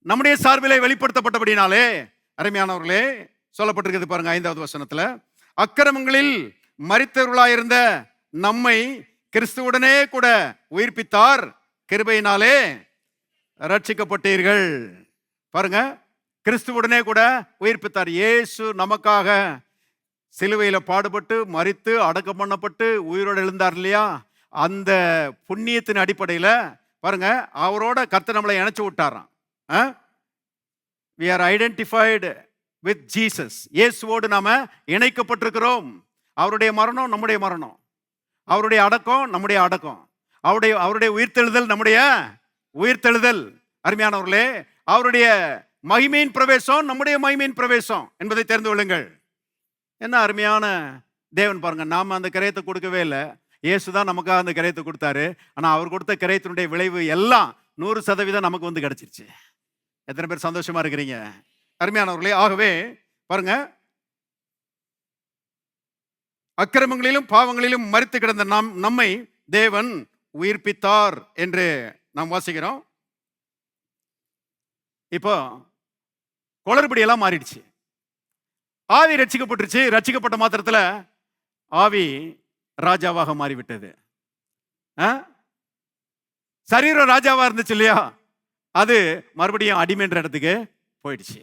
நம்முடைய சார்பிலே வெளிப்படுத்தப்பட்டபடினாலே, அருமையானவர்களே, சொல்லப்பட்டிருக்கிறது பாருங்க 5வது வசனத்துல, அக்கிரமங்களில் மரித்தவர்களாயிருந்த நம்மை கிறிஸ்துவுடனே கூட உயிர்ப்பித்தார், கிருபையினாலே ரட்சிக்கப்பட்டீர்கள். பாருங்க, கிறிஸ்துவுடனே கூட உயிர்ப்பித்தார். இயேசு நமக்காக சிலுவையில் பாடுபட்டு மரித்து அடக்கம் பண்ணப்பட்டு உயிரோடு எழுந்தார் இல்லையா? அந்த புண்ணியத்தின் அடிப்படையில் பாருங்க, அவரோட கர்த்தர் நம்மளை இணைச்சு விட்டாராம். we are identified with Jesus. இயேசுவோடு நாம இணைக்கப்பட்டிருக்கிறோம். அவருடைய மரணம் நம்முடைய மரணம், அவருடைய அடக்கம் நம்முடைய அடக்கம், அவருடைய உயிர்த்தெழுதல் நம்முடைய உயிர்த்தெழுதல். அருமையானவர்களே, அவருடைய மகிமையின் பிரவேசம் நம்முடைய மகிமையின் பிரவேசம் என்பதை தெரிந்து கொள்ளுங்கள். என்ன அருமையான தேவன் பாருங்க. நாம அந்த கிரயத்தை கொடுக்கவே இல்லை, இயேசுதான் நமக்காக அந்த கிரயத்தை கொடுத்தாரு. ஆனா அவர் கொடுத்த கிரயத்தினுடைய விளைவு எல்லாம் 100% நமக்கு வந்து கிடைச்சிருச்சு. எத்தனை பேர் சந்தோஷமா இருக்கிறீங்க அருமையானவர்களே? ஆகவே பாருங்க, அக்கிரமங்களிலும் பாவங்களிலும் மரித்து கிடந்த நம்மை தேவன் உயிர்ப்பித்தார் என்று நாம் வாசிக்கிறோம். இப்போ குளறுபடி எல்லாம் மாறிடுச்சு. ஆவி ரட்சிக்கப்பட்டுருச்சு. ரட்சிக்கப்பட்ட மாத்திரத்தில் ஆவி ராஜாவாக மாறிவிட்டது. சரீரம் ராஜாவா இருந்துச்சு இல்லையா? அது மறுபடியும் அடிமைன்ற இடத்துக்கு போயிடுச்சு.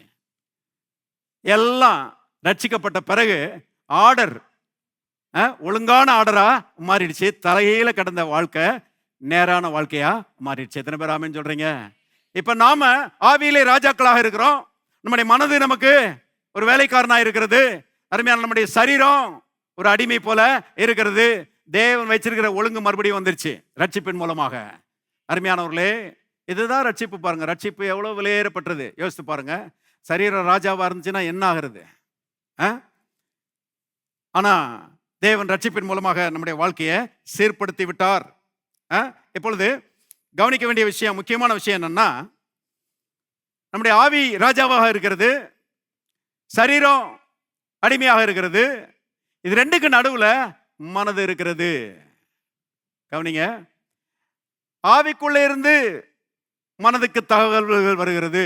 எல்லாம் ரட்சிக்கப்பட்ட பிறகு ஆர்டர் ஒழுங்கான ஆர்டரா மாறிடுச்சு. தலையில கடந்த வாழ்க்கை நேரான வாழ்க்கையா மாறிடுச்சு. எத்தனை பேர் ஆமென் சொல்றீங்க? இப்ப நாம ஆவியிலே ராஜாக்களாக இருக்கிறோம். நம்முடைய மனது நமக்கு ஒரு வேலைக்காரனா இருக்கிறது. அருமையான நம்முடைய சரீரம் ஒரு அடிமை போல இருக்கிறது. தேவன் வச்சிருக்கிற ஒழுங்கு மறுபடியும் வந்துருச்சு ரட்சிப்பின் மூலமாக. அருமையானவர்களே, இதுதான் ரட்சிப்பு. பாருங்க, ரட்சிப்பு எவ்வளவு விலையேறப்பட்டது யோசித்து பாருங்க. சரீரம் ராஜாவா இருந்துச்சுன்னா என்ன ஆகிறது? ஆனா தேவன் ரட்சிப்பின் மூலமாக நம்முடைய வாழ்க்கையை சீர்படுத்தி விட்டார். இப்பொழுது கவனிக்க வேண்டிய விஷயம், முக்கியமான விஷயம் என்னன்னா, நம்முடைய ஆவி ராஜாவாக இருக்கிறது, சரீரம் அடிமையாக இருக்கிறது. இது ரெண்டுக்கு நடுவுல மனது இருக்கிறது. கவனிங்க, ஆவிக்குள்ளே இருந்து மனதுக்கு தகவல்கள் வருகிறது.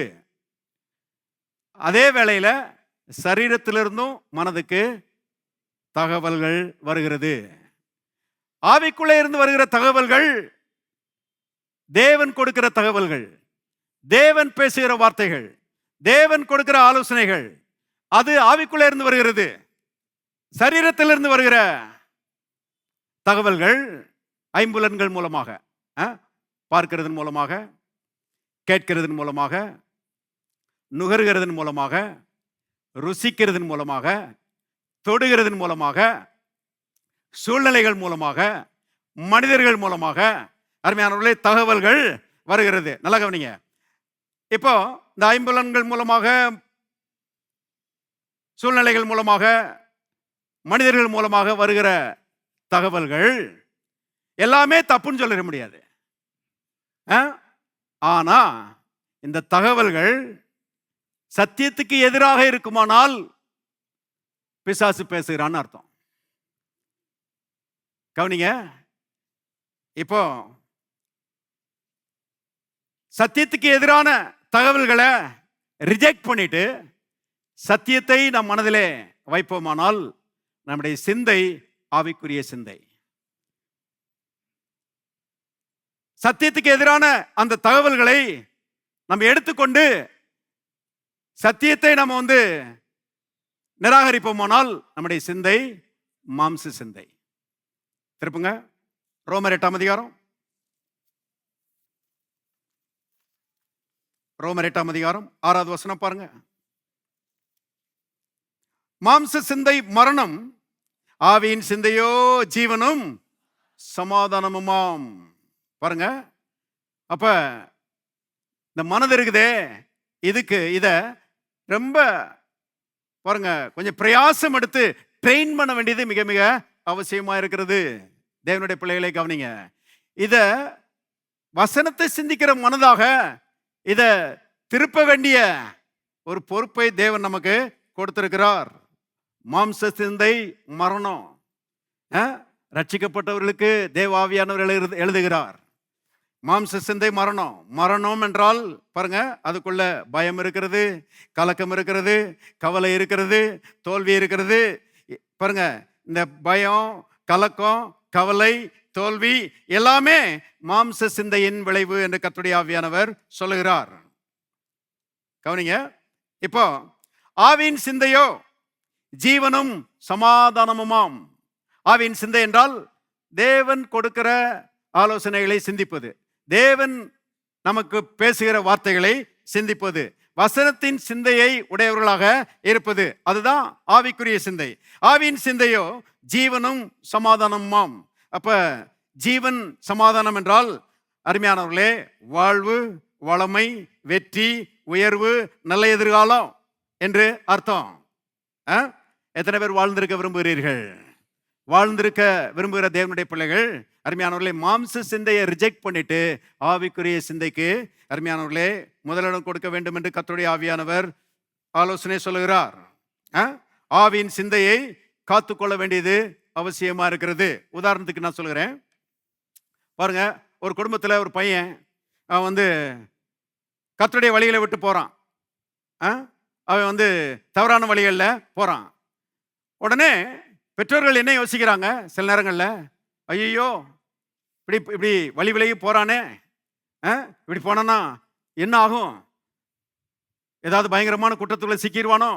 அதே வேளையில சரீரத்திலிருந்தும் மனதுக்கு தகவல்கள் வருகிறது. ஆவிக்குள்ளே இருந்து வருகிற தகவல்கள் தேவன் கொடுக்கிற தகவல்கள், தேவன் பேசுகிற வார்த்தைகள், தேவன் கொடுக்கிற ஆலோசனைகள், அது ஆவிக்குள்ளே இருந்து வருகிறது. சரீரத்திலிருந்து வருகிற தகவல்கள் ஐம்புலன்கள் மூலமாக, பார்க்கிறதன் மூலமாக, கேட்கிறதன் மூலமாக, நுகர்கிறதன் மூலமாக, ருசிக்கிறதன் மூலமாக, தொடுகிறதன் மூலமாக, சூழ்நிலைகள் மூலமாக, மனிதர்கள் மூலமாக, அருமையானவர்களே, தகவல்கள் வருகிறது. நல்லா கவனிங்க. இப்போ இந்த ஐம்புலன்கள் மூலமாக, சூழ்நிலைகள் மூலமாக, மனிதர்கள் மூலமாக வருகிற தகவல்கள் எல்லாமே தப்புன்னு சொல்லிட முடியாது. ஆனா இந்த தகவல்கள் சத்தியத்துக்கு எதிராக இருக்குமானால் பிசாசு பேசுகிறான்னு அர்த்தம். கவனிங்க, இப்போ சத்தியத்துக்கு எதிரான தகவல்களை ரிஜெக்ட் பண்ணிட்டு சத்தியத்தை நம் மனதிலே வைப்போமானால் நம்முடைய சிந்தை ஆவிக்குரிய சிந்தை. சத்தியத்துக்கு எதிரான அந்த தகவல்களை நம்ம எடுத்துக்கொண்டு சத்தியத்தை நம்ம நிராகரிப்போமானால் நம்முடைய சிந்தை மாம்ச சிந்தை. திருப்புங்க ரோமர் 8ஆம் அதிகாரம். ரோமர் 8ஆம் அதிகாரம் 6வது வசனம் பாருங்க. மாம்ச சிந்தை மரணம், ஆவியின் சிந்தையோ ஜீவனும் சமாதானமுமாம். பாருங்க, அப்ப இந்த மனது இருக்குதே, இத ரொம்ப பாருங்க கொஞ்சம் பிரயாசம் எடுத்து ட்ரெயின் பண்ண வேண்டியது மிக மிக அவசியமா இருக்கிறது. தேவனுடைய பிள்ளைகளை கவனிங்க. இத வசனத்தை சிந்திக்கிற மனதாக இத திருப்ப வேண்டிய ஒரு பொறுப்பை தேவன் நமக்கு கொடுத்திருக்கிறார். மாம்ச சிந்தை மரணம். ரட்சிக்கப்பட்டவர்களுக்கு தேவ ஆவியானவர் எழுதுகிறார். மாம்ச சிந்தை மரணம். மரணம் என்றால் பாருங்க, அதுக்குள்ள பயம் இருக்கிறது, கலக்கம் இருக்கிறது, கவலை இருக்கிறது, தோல்வி இருக்கிறது. பாருங்க, இந்த பயம், கலக்கம், கவலை, தோல்வி எல்லாமே மாம்ச சிந்தையின் விளைவு என்று கர்த்தருடைய ஆவியானவர் சொல்லுகிறார். கவனிங்க. இப்போ ஆவியின் சிந்தையோ ஜீவனும் சமாதானமுமாம். ஆவியின் சிந்தை என்றால் தேவன் கொடுக்கிற ஆலோசனைகளை சிந்திப்பது, தேவன் நமக்கு பேசுகிற வார்த்தைகளை சிந்திப்பது, வசனத்தின் சிந்தையை உடையவர்களாக இருப்பது, அதுதான் ஆவிக்குரிய சிந்தை. ஆவியின் சிந்தையோ ஜீவனும் சமாதானமுமாம். அப்ப ஜீவன் சமாதானம் என்றால் அருமையானவர்களே, வாழ்வு, வளமை, வெற்றி, உயர்வு, நல்ல எதிர்காலம் என்று அர்த்தம். எத்தனை பேர் வாழ்ந்திருக்க விரும்புகிறீர்கள்? வாழ்ந்திருக்க விரும்புகிற தேவனுடைய பிள்ளைகள் அருமையானவர்களே, மாம்ச சிந்தையை ரிஜெக்ட் பண்ணிட்டு ஆவிக்குரிய சிந்தைக்கு அருமையானவர்களே முதலிடம் கொடுக்க வேண்டும் என்று கர்த்தருடைய ஆவியானவர் ஆலோசனை சொல்லுகிறார். ஆவியின் சிந்தையை காத்துக்கொள்ள வேண்டியது அவசியமா இருக்கிறது. உதாரணத்துக்கு நான் சொல்லுகிறேன். பாருங்க, ஒரு குடும்பத்தில் ஒரு பையன் அவன் கர்த்தருடைய வழிகளை விட்டு போறான். அவன் தவறான வழிகளில் போறான். உடனே பெற்றோர்கள் என்ன யோசிக்கிறாங்க? சில நேரங்களில், ஐயோ இப்படி இப்படி வழி விலகி போறானே, இப்படி போனான்னா என்ன ஆகும்? ஏதாவது பயங்கரமான குற்றத்துக்குள்ள சிக்கிடுவானோ?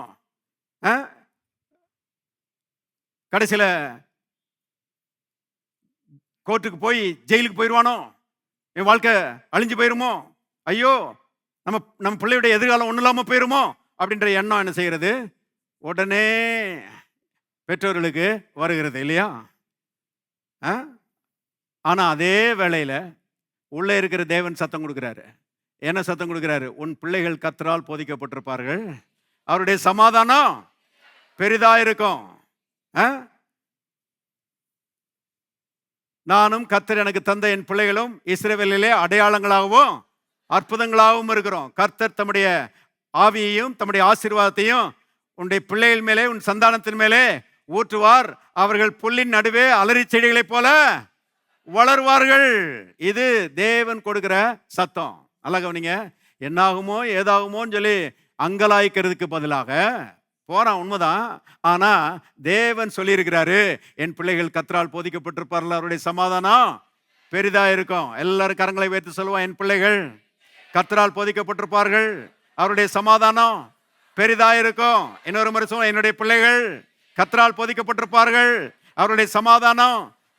கடைசியில் கோர்ட்டுக்கு போய் ஜெயிலுக்கு போயிடுவானோ? என் வாழ்க்கை அழிஞ்சு போயிருமோ? ஐயோ நம்ம பிள்ளையுடைய எதிர்காலம் ஒன்றும் இல்லாமல் போயிருமோ அப்படின்ற எண்ணம் என்ன செய்கிறது? உடனே பெற்றோர்களுக்கு வருகிறது இல்லையா? ஆனா அதே வேளையில உள்ளே இருக்கிற தேவன் சத்தம் கொடுக்கிறாரு. என்ன சத்தம் கொடுக்கிறாரு? உன் பிள்ளைகள் கர்த்தரால் போதிக்கப்பட்டிருப்பார்கள், அவருடைய சமாதானம் பெரிதா இருக்கும். நானும் கர்த்தர் எனக்கு தந்த என் பிள்ளைகளும் இஸ்ரவேலிலே அடையாளங்களாகவும் அற்புதங்களாகவும் இருக்கிறோம். கர்த்தர் தம்முடைய ஆவியையும் தம்முடைய ஆசீர்வாதத்தையும் உன்னுடைய பிள்ளைகள் மேலே, உன் சந்தானத்தின் மேலே ஊற்றுவார். அவர்கள் புல்லின் நடுவே அலறி செடிகளைப் போல வளருவார்கள். இது தேவன் கொடுக்கிற சத்தம். நல்லா கவனிங்க. என்னாகுமோ ஏதாகுமோன்னு சொல்லி அங்கலாய்க்கிறதுக்கு பதிலாக போறான், உண்மைதான். ஆனா தேவன் சொல்லியிருக்கிறாரு, என் பிள்ளைகள் கர்த்தரால் போதிக்கப்பட்டிருப்பார்கள், அவருடைய சமாதானம் பெரிதா இருக்கும். எல்லாரும் கரங்களை வைத்து சொல்லுவான், என் பிள்ளைகள் கர்த்தரால் போதிக்கப்பட்டிருப்பார்கள், அவருடைய சமாதானம் பெரிதா இருக்கும். இன்னொரு முறை சொல்லுவோம், என்னுடைய பிள்ளைகள் கர்த்தரால் போதிக்கப்பட்டிருப்பார்கள், அவருடைய சமாதானம்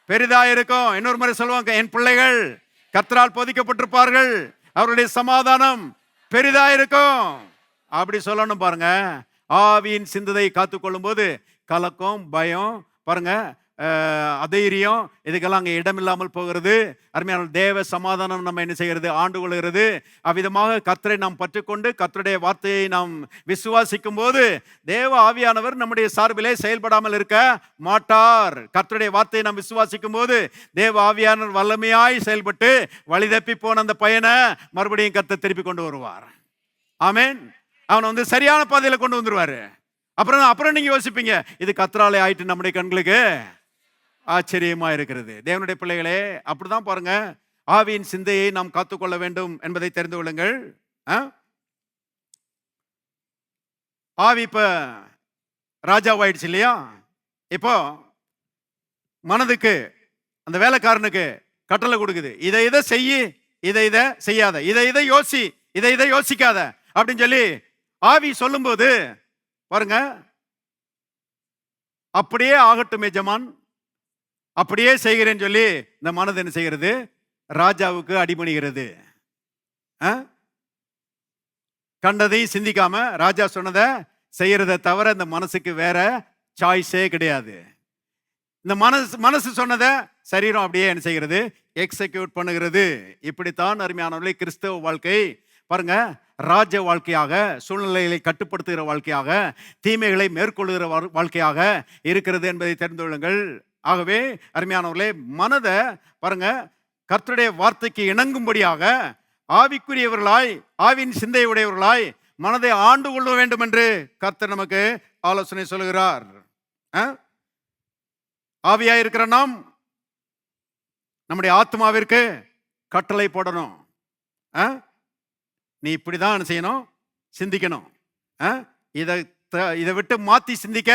பெரிதா இருக்கும். இன்னொரு முறை சொல்லுவாங்க, என் பிள்ளைகள் கர்த்தரால் போதிக்கப்பட்டிருப்பார்கள், அவருடைய சமாதானம் பெரிதா இருக்கும். அப்படி சொல்லணும். பாருங்க, ஆவியின் சிந்தையை காத்துக்கொள்ளும் போது கலக்கம், பயம், பாருங்க அதைரியம், இதுக்கெல்லாம் அங்கே இடமில்லாமல் போகிறது. அருமையான தேவ சமாதானம் நம்ம என்ன செய்கிறது? ஆண்டு கொள்கிறது. அவ்விதமாக கர்த்தரை நாம் பற்றுக்கொண்டு கர்த்தருடைய வார்த்தையை நாம் விசுவாசிக்கும் போது தேவ ஆவியானவர் நம்முடைய சார்பிலே செயல்படாமல் இருக்க மாட்டார். கர்த்தருடைய வார்த்தையை நாம் விசுவாசிக்கும் போது தேவ ஆவியானவர் வல்லமையாய் செயல்பட்டு வழி தப்பி போன அந்த பையனை மறுபடியும் கர்த்தர் திருப்பி கொண்டு வருவார். ஆமென். அவனை சரியான பாதையில கொண்டு வந்துருவாரு. அப்புறம் நீங்க யோசிப்பீங்க, இது கர்த்தராலே ஆயிட்டு நம்முடைய கண்களுக்கு ஆச்சரியமா இருக்கிறது. தேவனுடைய பிள்ளைகளே, அப்படிதான் பாருங்க, ஆவியின் சிந்தையை நாம் காத்துக்கொள்ள வேண்டும் என்பதை தெரிந்து கொள்ளுங்கள். ஆவி இப்ப ராஜாவாயிடுச்சு இல்லையா? இப்போ மனதுக்கு, அந்த வேலைக்காரனுக்கு கட்டளை கொடுக்குது, இதை செய்யி, இதை செய்யாத, இதை யோசி, இதை யோசிக்காத அப்படின்னு சொல்லி ஆவி சொல்லும்போது பாருங்க, அப்படியே ஆகட்டும் எஜமான், அப்படியே செய்கிறேன்னு சொல்லி இந்த மனது என்ன செய்கிறது? ராஜாவுக்கு அடிபணிகிறது. கண்டதையும் சிந்திக்காம ராஜா சொன்னதை செய்யறதை தவிர இந்த மனசுக்கு வேற சாய்ஸே கிடையாது. இந்த மனசு சொன்னதை சரீரம் அப்படியே என்ன செய்கிறது? எக்ஸிக்யூட் பண்ணுகிறது. இப்படித்தான் அருமையானவர்களே கிறிஸ்தவ வாழ்க்கை பாருங்க, ராஜ்ய வாழ்க்கையாக, சூழ்நிலைகளை கட்டுப்படுத்துகிற வாழ்க்கையாக, தீமைகளை மேற்கொள்ளுகிற வாழ்க்கையாக இருக்கிறது என்பதை தெரிந்து கொள்ளுங்கள். ஆகவே அருமையானவர்களே, மனதை பாருங்க கர்த்தருடைய வார்த்தைக்கு இணங்கும்படியாக ஆவிக்குரியவர்களாய், ஆவின் சிந்தை உடையவர்களாய் மனதை ஆண்டு கொள்ள வேண்டும் என்று கர்த்தர் நமக்கு ஆலோசனை சொல்கிறார். ஆவியா இருக்கிற நாம் நம்முடைய ஆத்மாவிற்கு கட்டளை போடணும். நீ இப்படிதான் செய்யணும், சிந்திக்கணும். இதை விட்டு மாத்தி சிந்திக்க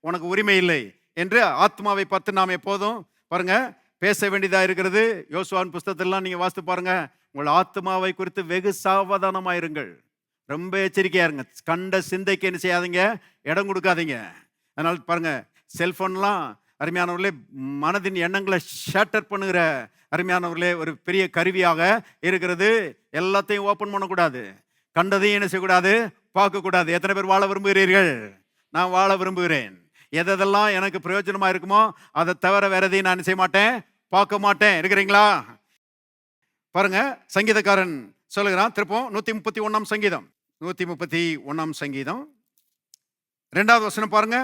உனக்கு உரிமை இல்லை என்று ஆத்மாவை பார்த்து நாம் எப்போதும் பாருங்க பேச வேண்டியதா இருக்கிறது. யோசுவாவின் புஸ்தகத்திலாம் நீங்க வாசித்து பாருங்க. உங்கள் ஆத்மாவை குறித்து வெகு சாவதானமாயிருங்கள், ரொம்ப எச்சரிக்கையா இருங்க. கண்ட சிந்தைக்கு என்ன செய்யாதீங்க, இடம் கொடுக்காதீங்க. அதனால பாருங்க, செல்போன்லாம் அருமையானவர்களே மனதின் எண்ணங்களை ஷேட்டர் பண்ணுகிற அருமையானவர்களே ஒரு பெரிய கருவியாக இருக்கிறது. எல்லாத்தையும் ஓப்பன் பண்ணக்கூடாது, கண்டதையும் என்ன செய்யக்கூடாது, பார்க்கக்கூடாது. எத்தனை பேர் வாழ விரும்புகிறீர்கள்? நான் வாழ விரும்புகிறேன். எதெல்லாம் எனக்கு பிரயோஜனமா இருக்குமோ அதை தவிர வேற எதையும் நான் செய்ய மாட்டேன், பார்க்க மாட்டேன். இருக்கிறீங்களா? பாருங்க, சங்கீதக்காரன் சொல்லுகிறான். திருப்பம் 131 சங்கீதம், 131 சங்கீதம் 2வது வசனம் பாருங்க.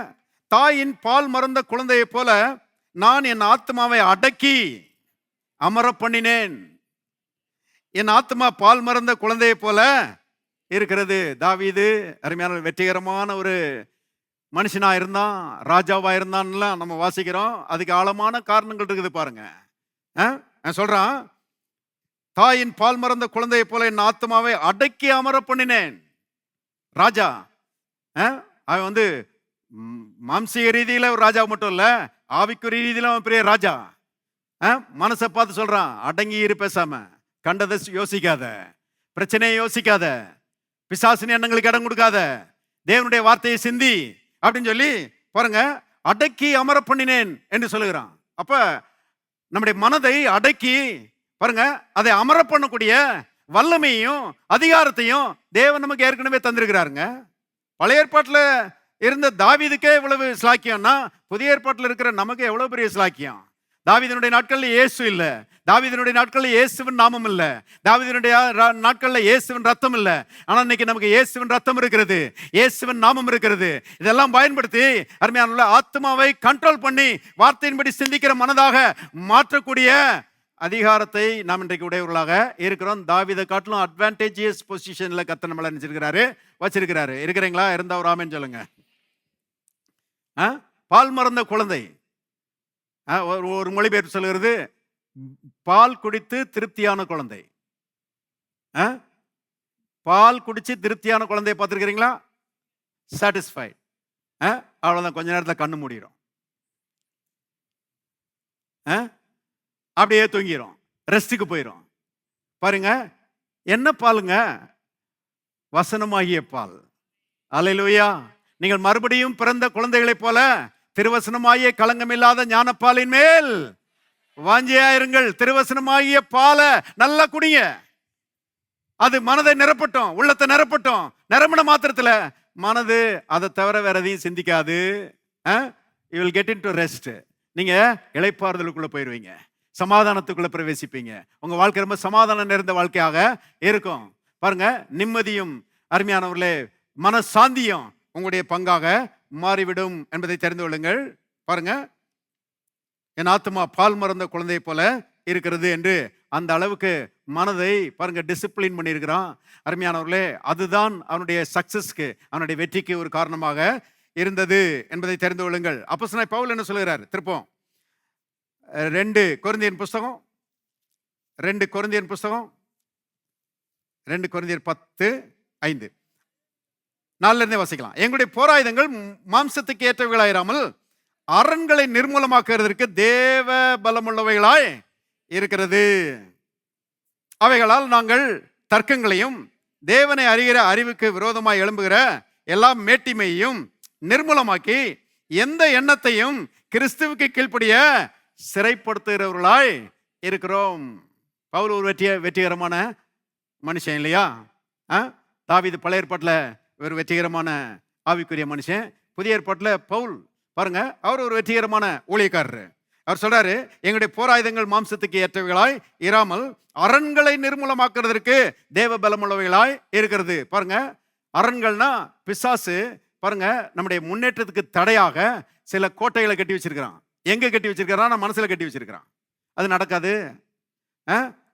தாயின் பால் மறந்த குழந்தையை போல நான் என் ஆத்மாவை அடக்கி அமர பண்ணினேன். என் ஆத்மா பால் மறந்த குழந்தையை போல இருக்கிறது. தாவீது அருமையான வெற்றிகரமான ஒரு மனுஷனா இருந்தான், ராஜாவா இருந்தான்லாம் நம்ம வாசிக்கிறோம். அதுக்கு ஆழமான காரணங்கள் இருக்குது பாருங்க. சொல்றான், தாயின் பால் மறந்த குழந்தையை போல என் ஆத்மாவை அடக்கி அமர பண்ணினேன். ராஜா அவன் மாம்சீக ரீதியில ஒரு ராஜா மட்டும் இல்ல, ஆவிக்குரிய ரீதியில அவன் பெரிய ராஜா. மனசை பார்த்து சொல்றான், அடங்கி இரு, பேசாம, கண்டதை யோசிக்காத, பிரச்சனையை யோசிக்காத, பிசாசின் எண்ணங்களுக்கு இடம் கொடுக்காத, தேவனுடைய வார்த்தையை சிந்தி அப்படின்னு சொல்லி பாருங்க அடக்கி அமர பண்ணினேன் என்று சொல்லுகிறான். அப்ப நம்முடைய மனதை அடக்கி பாருங்க அதை அமர பண்ணக்கூடிய வல்லமையும் அதிகாரத்தையும் தேவன் நமக்கு ஏற்கனவே தந்திருக்கிறாருங்க. பழைய ஏற்பாட்டில் இருந்த தாவீதுக்கே இவ்வளவு ஸ்லாக்கியம்னா புதிய ஏற்பாட்டில் இருக்கிற நமக்கு எவ்வளவு பெரிய ஸ்லாக்கியம். தாவீதினுடைய நாட்கள்ல இயேசு இல்ல, தாவீதினுடைய நாட்கள்ல இயேசுவின் நாமம் இல்ல, தாவீதினுடைய நாட்கள்ல இயேசுவின் ரத்தம் இல்ல. ஆனா இன்னைக்கு நமக்கு இயேசுவின் ரத்தம் இருக்கிறது, இயேசுவின் நாமம் இருக்கிறது. இதெல்லாம் பயன்படுத்தி அருமையான ஆத்மாவை கண்ட்ரோல் பண்ணி வார்த்தையின்படி சிந்திக்கிற மனதாக மாற்றக்கூடிய அதிகாரத்தை நாம் இன்றைக்கு உடையவர்களாக இருக்கிறோம். தாவீதை காட்டிலும் அட்வான்டேஜியஸ் பொசிஷன்ல கர்த்தர் நம்மள நினைச்சிருக்கிறாரு, வச்சிருக்கிறாரு. இருக்கிறீங்களா? இருந்தா ஒரு ஆமென் சொல்லுங்க. பால் மறந்த குழந்தை, ஒரு மொழிபெயர்ப்பு சொல்கிறது பால் குடித்து திருப்தியான குழந்தை. பால் குடிச்சு திருப்தியான குழந்தைய பார்த்துருக்கிறீங்களா? சாட்டிஸ்ஃபைட். அவ்வளவுதான், கொஞ்ச நேரத்தில் கண்ணு மூடிடும், அப்படியே தூங்கிடும், ரெஸ்ட்டுக்கு போயிடும். பாருங்க, என்ன பாலுங்க? வசனமாகிய பால். அல்லேலூயா. நீங்கள் மறுபடியும் பிறந்த குழந்தைகளைப் போல திருவசனமாகிய களங்கமில்லாத ஞானப்பாலின் மேல் வாஞ்சியாயிருங்கள். திருவசனமாகிய பால நல்லா குடிங்க. அது மனதை நிரப்பட்டும், உள்ளத்தை நிரப்பட்டும். நிரம்பின மாத்திரத்துல மனது அதை தவிர வேற எதையும் சிந்திக்காது. you will get into rest. நீங்க இளைப்பாறுதலுக்குள்ள போயிருவீங்க, சமாதானத்துக்குள்ள பிரவேசிப்பீங்க. உங்க வாழ்க்கை ரொம்ப சமாதானம் நிறைந்த வாழ்க்கையாக இருக்கும். பாருங்க, நிம்மதியும் அருமையானவர்களே மனசாந்தியும் உங்களுடைய பங்காக மாறிவிடும் என்பதை தெரிந்து கொள்ளுங்கள். பாருங்க, என் ஆத்மா பால் மறந்த குழந்தை போல இருக்கிறது என்று அந்த அளவுக்கு மனதை பாருங்க டிசிப்ளின் பண்ணியிருக்கிறான். அருமையானவர்களே, அதுதான் அவனுடைய சக்சஸ்க்கு, அவனுடைய வெற்றிக்கு ஒரு காரணமாக இருந்தது என்பதை தெரிந்து கொள்ளுங்கள். அப்போஸ்தலனாகிய பவுல் என்ன சொல்கிறார்? திருப்பம் 2 கொரிந்தியர் புஸ்தகம் 2 கொரிந்தியர் 10:5 4 இருந்தே வாசிக்கலாம். எங்களுடைய போராயுதங்கள் மாம்சத்துக்கு ஏற்றவைகளாயிராமல் அரண்களை நிர்மூலமாக்குவதற்கு தேவ பலமுள்ளவைகளாய் இருக்கிறது. அவைகளால் நாங்கள் தர்க்கங்களையும் தேவனை அறிகிற அறிவுக்கு விரோதமாய் எழும்புகிற எல்லா மேட்டிமையையும் நிர்மூலமாக்கி எந்த எண்ணத்தையும் கிறிஸ்துவுக்கு கீழ்ப்படிய சிறைப்படுத்துகிறவர்களாய் இருக்கிறோம். பவுல் ஒரு வெற்றிகரமான மனுஷன் இல்லையா? தாவீது பழைய ஏற்பாட்டில் ஒரு வெற்றிகரமான ஆவிக்குரிய மனுஷன். புதிய ஏற்பாட்டில் பவுல் பாருங்க, அவர் ஒரு வெற்றிகரமான ஊழியக்காரர். அவர் சொல்றாரு, எங்களுடைய போராயுதங்கள் மாம்சத்துக்கு ஏற்றவைகளாய் இராமல் அரண்களை நிர்மூலமாக்குறதற்கு தேவ பலமுள்ளவைகளாய் இருக்கிறது. பாருங்க, அரண்கள்னா பிசாசு பாருங்க நம்முடைய முன்னேற்றத்துக்கு தடையாக சில கோட்டைகளை கட்டி வச்சிருக்கிறான். எங்க கட்டி வச்சிருக்கிறான்? மனசுல கட்டி வச்சிருக்கிறான். அது நடக்காது.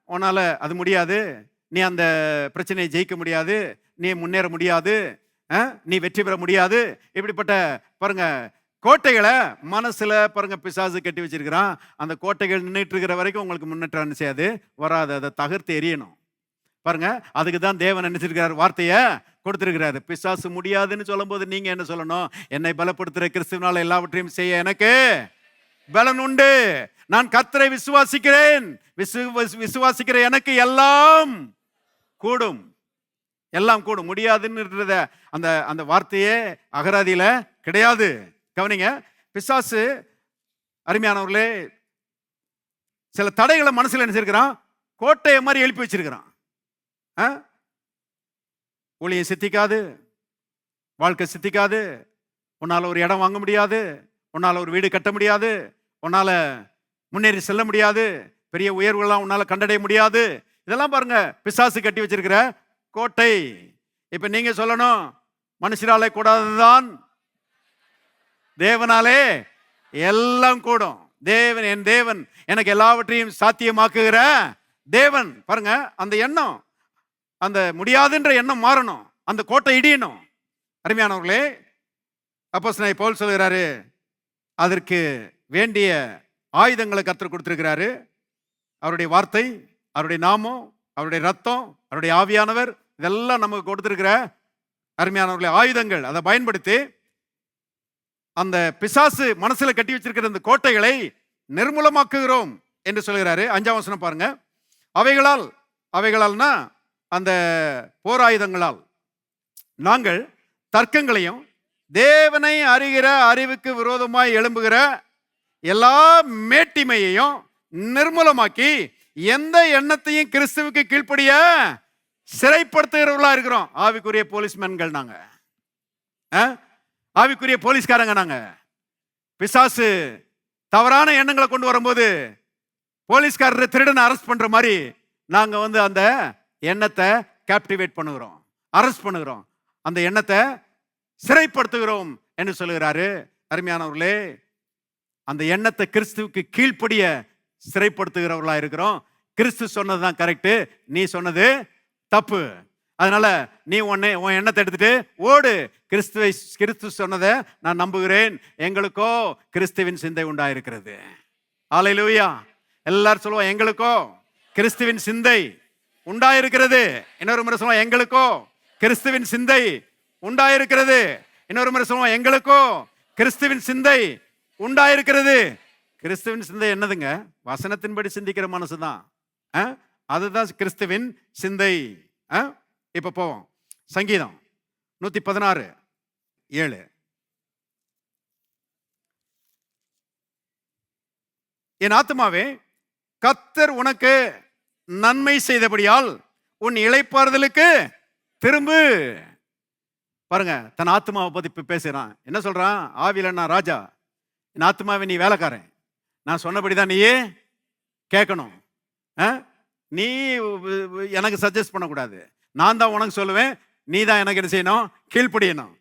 உன்னால அது முடியாது, நீ அந்த பிரச்சனையை ஜெயிக்க முடியாது, நீ முன்னேற முடியாது, நீ வெற்றி பெற முடியாது, இப்படிப்பட்ட பாருங்க கோட்டைகளை மனசுல பாருங்க பிசாசு கட்டி வச்சிருக்கிறான். அந்த கோட்டைகள் நின்றுட்டு இருக்கிற வரைக்கும் உங்களுக்கு முன்னேற்றம் செய்யாது, வராது. அதை தகர்த்து எறியணும். பாருங்க, அதுக்கு தான் தேவன் நினைச்சிருக்கிறார், வார்த்தையை கொடுத்திருக்கிறாரு. பிசாசு முடியாதுன்னு சொல்லும் போது நீங்க என்ன சொல்லணும்? என்னை பலப்படுத்துற கிறிஸ்துவினால எல்லாவற்றையும் செய்ய எனக்கு பலன் உண்டு. நான் கர்த்தரை விசுவாசிக்கிறேன், விசுவாசிக்கிற எனக்கு எல்லாம் கூடும். எல்லாம் கூடும். முடியாதுன்னு அந்த அந்த வார்த்தையே அகராதியில கிடையாது. கவனிங்க, பிசாசு அருமையானவர்களே சில தடைகளை மனசுல நினைச்சிருக்கிறான், கோட்டையை மாதிரி எழுப்பி வச்சிருக்கிறான். ஊழியம் சித்திக்காது, வாழ்க்கை சித்திக்காது, உன்னால ஒரு இடம் வாங்க முடியாது, உன்னால ஒரு வீடு கட்ட முடியாது, உன்னால முன்னேறி செல்ல முடியாது, பெரிய உயர்வுகள்லாம் உன்னால கண்டடைய முடியாது. இதெல்லாம் பாருங்க பிசாசு கட்டி வச்சிருக்கிற கோட்டை. இப்ப நீங்க சொல்லணும், மனுஷராலே கூடாதுதான், தேவனாலே எல்லாம் கூடும். தேவன், என் தேவன் எனக்கு எல்லாவற்றையும் சாத்தியமாக்குகிற தேவன். பாருங்க, அந்த எண்ணம், அந்த முடியாதுன்ற எண்ணம் மாறணும், அந்த கோட்டை இடியணும். அருமையானவர்களே, அப்போஸ்தலனாகிய பவுல் சொல்கிறாரு, அதற்கு வேண்டிய ஆயுதங்களை கர்த்தர் கொடுத்திருக்கிறாரு. அவருடைய வார்த்தை, அவருடைய நாமம், அவருடைய ரத்தம், அவருடைய ஆவியானவர், இதெல்லாம் நமக்கு கொடுத்திருக்கிற அருமையானவர்களே ஆயுதங்கள். அதை பயன்படுத்தி அந்த பிசாசு மனசுல கட்டி வச்சிருக்கிற இந்த கோட்டைகளை நிர்மூலமாக்குகிறோம் என்று சொல்கிறாரு. 5ஆம் வசனம் பாருங்க. அவைகளால்னா அந்த போராயுதங்களால் நாங்கள் தர்க்கங்களையும் தேவனை அறிகிற அறிவுக்கு விரோதமாய் எழும்புகிற எல்லா மேட்டிமையையும் நிர்மூலமாக்கி எந்த எண்ணத்தையும் கிறிஸ்துவுக்கு கீழ்ப்படிய சிறைப்படுத்துகிறவர்களா இருக்கிறோம். ஆவிக்குரிய போலீஸ்மேன்கள் நாங்க, ஆவிக்குரிய போலீஸ்காரங்க நாங்க. பிசாசு தவறான எண்ணங்களை கொண்டு வரும்போது போலீஸ்காரர் திருடனை அரெஸ்ட் பண்ற மாதிரி நாங்க அந்த எண்ணத்தை கேப்டிவேட் பண்ணுகிறோம், அரெஸ்ட் பண்ணுகிறோம், அந்த எண்ணத்தை சிறைப்படுத்துகிறோம் என்று சொல்லுகிறாரு. அருமையானவர்களே, அந்த எண்ணத்தை கிறிஸ்துவுக்கு கீழ்ப்படிய சிறைப்படுத்துகிறவர்களா இருக்கிறோம். கிறிஸ்து சொன்னதுதான் கரெக்ட், நீ சொன்னது தப்பு. அதனால நீ உன் எண்ணத்தை எடுத்துட்டு ஓடு. கிறிஸ்து சொன்னதை நான் நம்புகிறேன், எங்களுக்கோ கிறிஸ்துவின் சிந்தை உண்டாயிருக்கிறது. அல்லேலூயா. எல்லாரும் சொல்லுவோம், எங்களுக்கோ கிறிஸ்துவின் சிந்தை உண்டாயிருக்கிறது. இன்னொரு முறை சொல்லுவோம், எங்களுக்கோ கிறிஸ்துவின் சிந்தை உண்டாயிருக்கிறது. இன்னொரு முறை சொல்லுவோம், எங்களுக்கோ கிறிஸ்துவின் சிந்தை உண்டாயிருக்கிறது. கிறிஸ்துவின் சிந்தை என்னதுங்க? வசனத்தின்படி சிந்திக்கிற மனசுதான், அதுதான் கிறிஸ்துவின் சிந்தை. இப்ப போவோம், சங்கீதம் 116:7. என் ஆத்துமாவே கர்த்தர் உனக்கு நன்மை செய்தபடியால் உன் இளைப்பாறுதலுக்கு திரும்பு. பாருங்க, தன் ஆத்மாவை பத்தி பேசுறான். என்ன சொல்றான்? ஆவியில நான் ராஜா, என் ஆத்மாவை நீ வேலைக்காரன், நான் சொன்னபடிதான் நீயே கேட்கணும். நீ எனக்கு சஜஸ்ட் பண்ணக்கூடாது, நான் தான் உனக்கு சொல்லுவேன், நீ தான் எனக்கு என்ன செய்யணும்? கீழ்ப்படியணும்.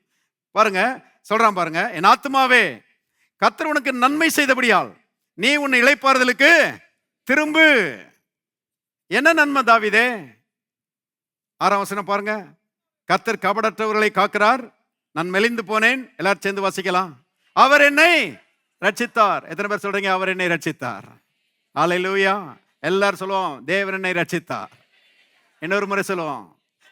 பாருங்க சொல்றான் பாருங்க, என் ஆத்மாவே கர்த்தர் உனக்கு நன்மை செய்தபடியால் நீ உன் இளைப்பாறுதலுக்கு திரும்பு. என்ன நன்மை தாவீதே? 6ஆம் வசனம் பாருங்க. கர்த்தர் கபடற்றவர்களை காக்கிறார், நான் மெலிந்து போனேன். எல்லாரும் சேர்ந்து வாசிக்கலாம். அவர் என்னை ரட்சித்தார். எத்தனை பேர் சொல்றீங்க அவர் என்னை ரட்சித்தார்? அல்லேலூயா. எல்லாரும் சொல்லுவோம், தேவன் என்னை ரட்சித்தார். இன்னொரு முறை சொல்லுவோம்,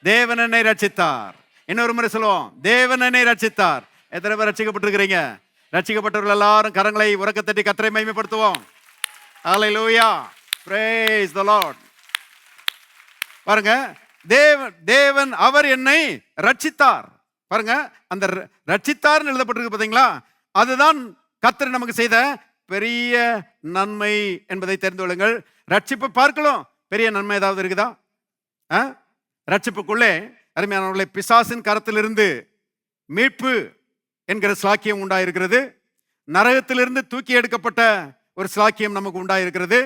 தேவன் என்னை ரட்சித்தார். இன்னொரு முறை சொல்லுவோம், தேவன் என்னை ரட்சித்தார். எத்தனை பேர் ரட்சிக்கப்பட்டிருக்கிறீங்க? ரட்சிக்கப்பட்டவர்கள் எல்லாரும் கரங்களை உரக்க தட்டி கர்த்தரை மகிமைப்படுத்துவோம். அல்லேலூயா, praise the Lord. பாருங்க, தேவன் அவர் என்னை ரட்சித்தார். பாருங்க, அந்த ரட்சித்தார்னு எழுதப்பட்டிருக்கு பாத்தீங்களா? அதுதான் கர்த்தர் நமக்கு செய்த பெரிய நன்மை என்பதை தெரிந்து கொள்ளுங்கள். ரட்சிப்பு பார்க்கலாம், பெரிய நன்மை ஏதாவது இருக்குதா? ரட்சிப்புக்குள்ளே அருமையானவர்களே, பிசாசின் கரத்திலிருந்து மீட்பு என்கிற சாக்கியம் உண்டாயிருக்கிறது. நரகத்திலிருந்து தூக்கி எடுக்கப்பட்ட ஒரு சாக்கியம் நமக்கு உண்டாயிருக்கிறது.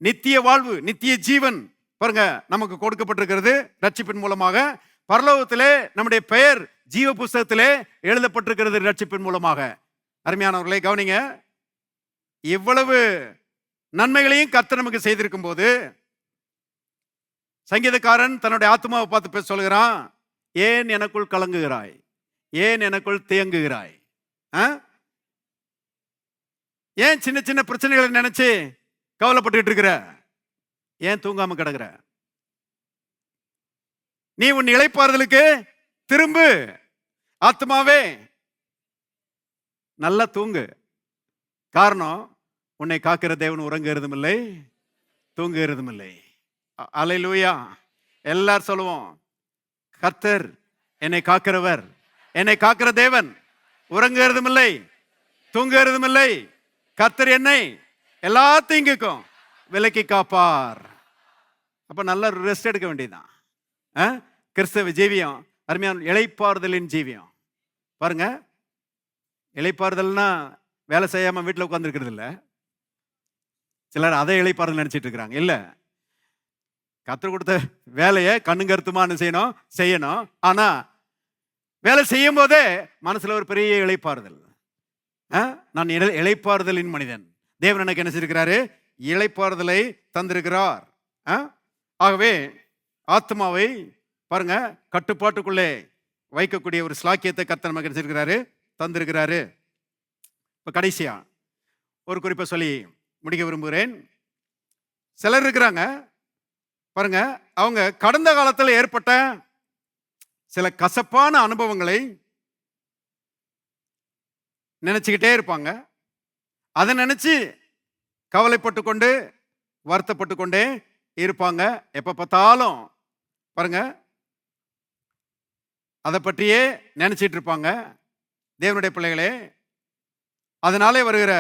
நித்திய வாழ்வு, நித்திய ஜீவன் பாருங்க நமக்கு கொடுக்கப்பட்டிருக்கிறது ரட்சிப்பின் மூலமாக. பரலோகத்திலே நம்முடைய பெயர் ஜீவ புஸ்தகத்திலே எழுதப்பட்டிருக்கிறது ரட்சிப்பின் மூலமாக. அருமையானவர்களே கவனிங்க, இவ்வளவு நன்மைகளையும் கர்த்தர் நமக்கு செய்திருக்கும் போது சங்கீதக்காரன் தன்னுடைய ஆத்மாவை பார்த்து பேச சொல்கிறான், ஏன் எனக்குள் கலங்குகிறாய், ஏன் எனக்குள் தியங்குகிறாய்? ஏன் சின்ன சின்ன பிரச்சனைகளை நினைச்சு கவலைப்பட்டுக்கிட்டு இருக்கிற? ஏன் தூங்காம கிடக்குற? நீ உன் இளைப்பாறுதலுக்கு திரும்பு. ஆத்மாவே நல்லா தூங்கு. காரணம், உன்னை காக்கிற தேவன் உறங்குகிறதும் இல்லை, தூங்குகிறதும் இல்லை. அல்லேலூயா. எல்லாரும் சொல்லுவோம், கர்த்தர் என்னை காக்கிறவர், என்னை காக்கிற தேவன் உறங்குகிறதும் இல்லை, தூங்குகிறதும் இல்லை. கர்த்தர் என்னை எல்லா தீங்குக்கும் விலக்கி காப்பார். அப்ப நல்லா ரெஸ்ட் எடுக்க வேண்டியதுதான். கிறிஸ்தவ ஜீவியம் அருமையான இளைப்பாறுதலின் ஜீவியம். பாருங்க, இளைப்பாறுதல்னா வேலை செய்யாம வீட்டில் உட்கார்ந்துருக்கிறது இல்லை. சிலர் அதை இளைப்பாறுதல் நினைச்சிட்டு இருக்கிறாங்க. இல்ல, கர்த்தர் கொடுத்த வேலையை கண்ணுங்கருத்துமானு செய்யணும். ஆனா வேலை செய்யும் போதே மனசுல ஒரு பெரிய இளைப்பாறுதல். நான் இளைப்பாறுதலின் மனிதன். தேவன் எனக்கு என்ன செய்திருக்கிறாரு? இளைப்பாறுதலை தந்திருக்கிறார். ஆகவே ஆத்மாவை பாருங்க கட்டுப்பாட்டுக்குள்ளே வைக்கக்கூடிய ஒரு ஸ்லாக்கியத்தை கர்த்தர் நமக்கு என்ன தந்திருக்கிறாரு. இப்ப கடைசியா ஒரு குறிப்பை சொல்லி முடிக்க விரும்புகிறேன். சிலர் இருக்கிறாங்க பாருங்க, அவங்க கடந்த காலத்தில் ஏற்பட்ட சில கசப்பான அனுபவங்களை நினைச்சுக்கிட்டே இருப்பாங்க. அதை நினைச்சு கவலைப்பட்டு கொண்டு வருத்தப்பட்டு கொண்டே இருப்பாங்க. எப்ப பார்த்தாலும் பாருங்க அதை பற்றியே நினைச்சிட்டு இருப்பாங்க. தேவனுடைய பிள்ளைகளே, அதனாலே வருகிற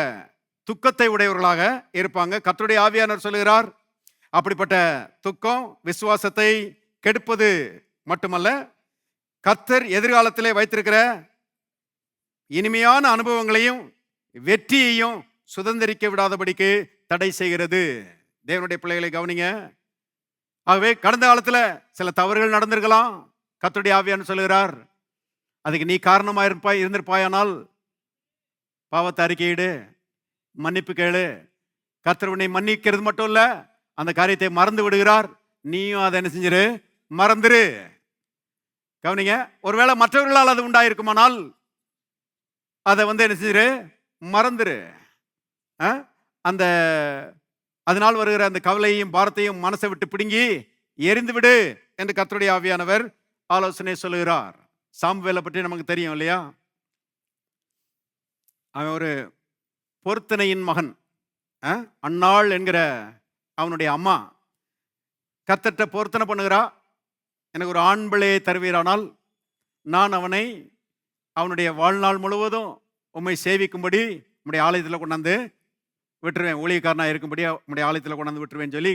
துக்கத்தை உடையவர்களாக இருப்பாங்க. கர்த்தருடைய ஆவியானவர் சொல்லுகிறார், அப்படிப்பட்ட துக்கம் விசுவாசத்தை கெடுப்பது மட்டுமல்ல, கர்த்தர் எதிர்காலத்திலே வைத்திருக்கிற இனிமையான அனுபவங்களையும் வெற்றியையும் சுதந்திரிக்க விடாதபடிக்கு தடை செய்கிறது. தேவனுடைய பிள்ளைகளை கவனிங்க. ஆகவே கடந்த காலத்தில் சில தவறுகள் நடந்திருக்கலாம். கர்த்தருடைய ஆவியானவர் சொல்லுகிறார், அதுக்கு நீ காரணமா இருந்திருப்பாயானால் பாவத்தை அறிக்கையிடு, மன்னிப்பு கேளு. கர்த்தர் உன்னை மன்னிக்கிறது மட்டும் இல்ல, அந்த காரியத்தை மறந்து விடுகிறார். நீயும் அதை என்ன செஞ்சிரு? மறந்துரு. கவனிங்க, ஒருவேளை மற்றவர்களால் அது உண்டாயிருக்குமானால் அதை என்ன செஞ்சிரு? மறந்துரு. அந்த அதனால் வருகிற அந்த கவலையையும் பாரத்தையும் மனசை விட்டு பிடுங்கி எரிந்து விடு என்று கர்த்தருடைய ஆவியானவர் ஆலோசனை சொல்லுகிறார். சாமுவேலை பற்றி நமக்கு தெரியும் இல்லையா? அவன் ஒரு பொருத்தனையின் மகன். அன்னாள் என்கிற அவனுடைய அம்மா கர்த்தர்ட்ட பொருத்தனை பண்ணுகிறா, எனக்கு ஒரு ஆண் பிள்ளையை தருவீரானால் நான் அவனை அவனுடைய வாழ்நாள் முழுவதும் உம்மை சேவிக்கும்படி உம்முடைய ஆலயத்தில் கொண்டாந்து விட்டுருவேன், ஊழியக்காரனாக இருக்கும்படி உம்முடைய ஆலயத்தில் கொண்டாந்து விட்டுருவேன்னு சொல்லி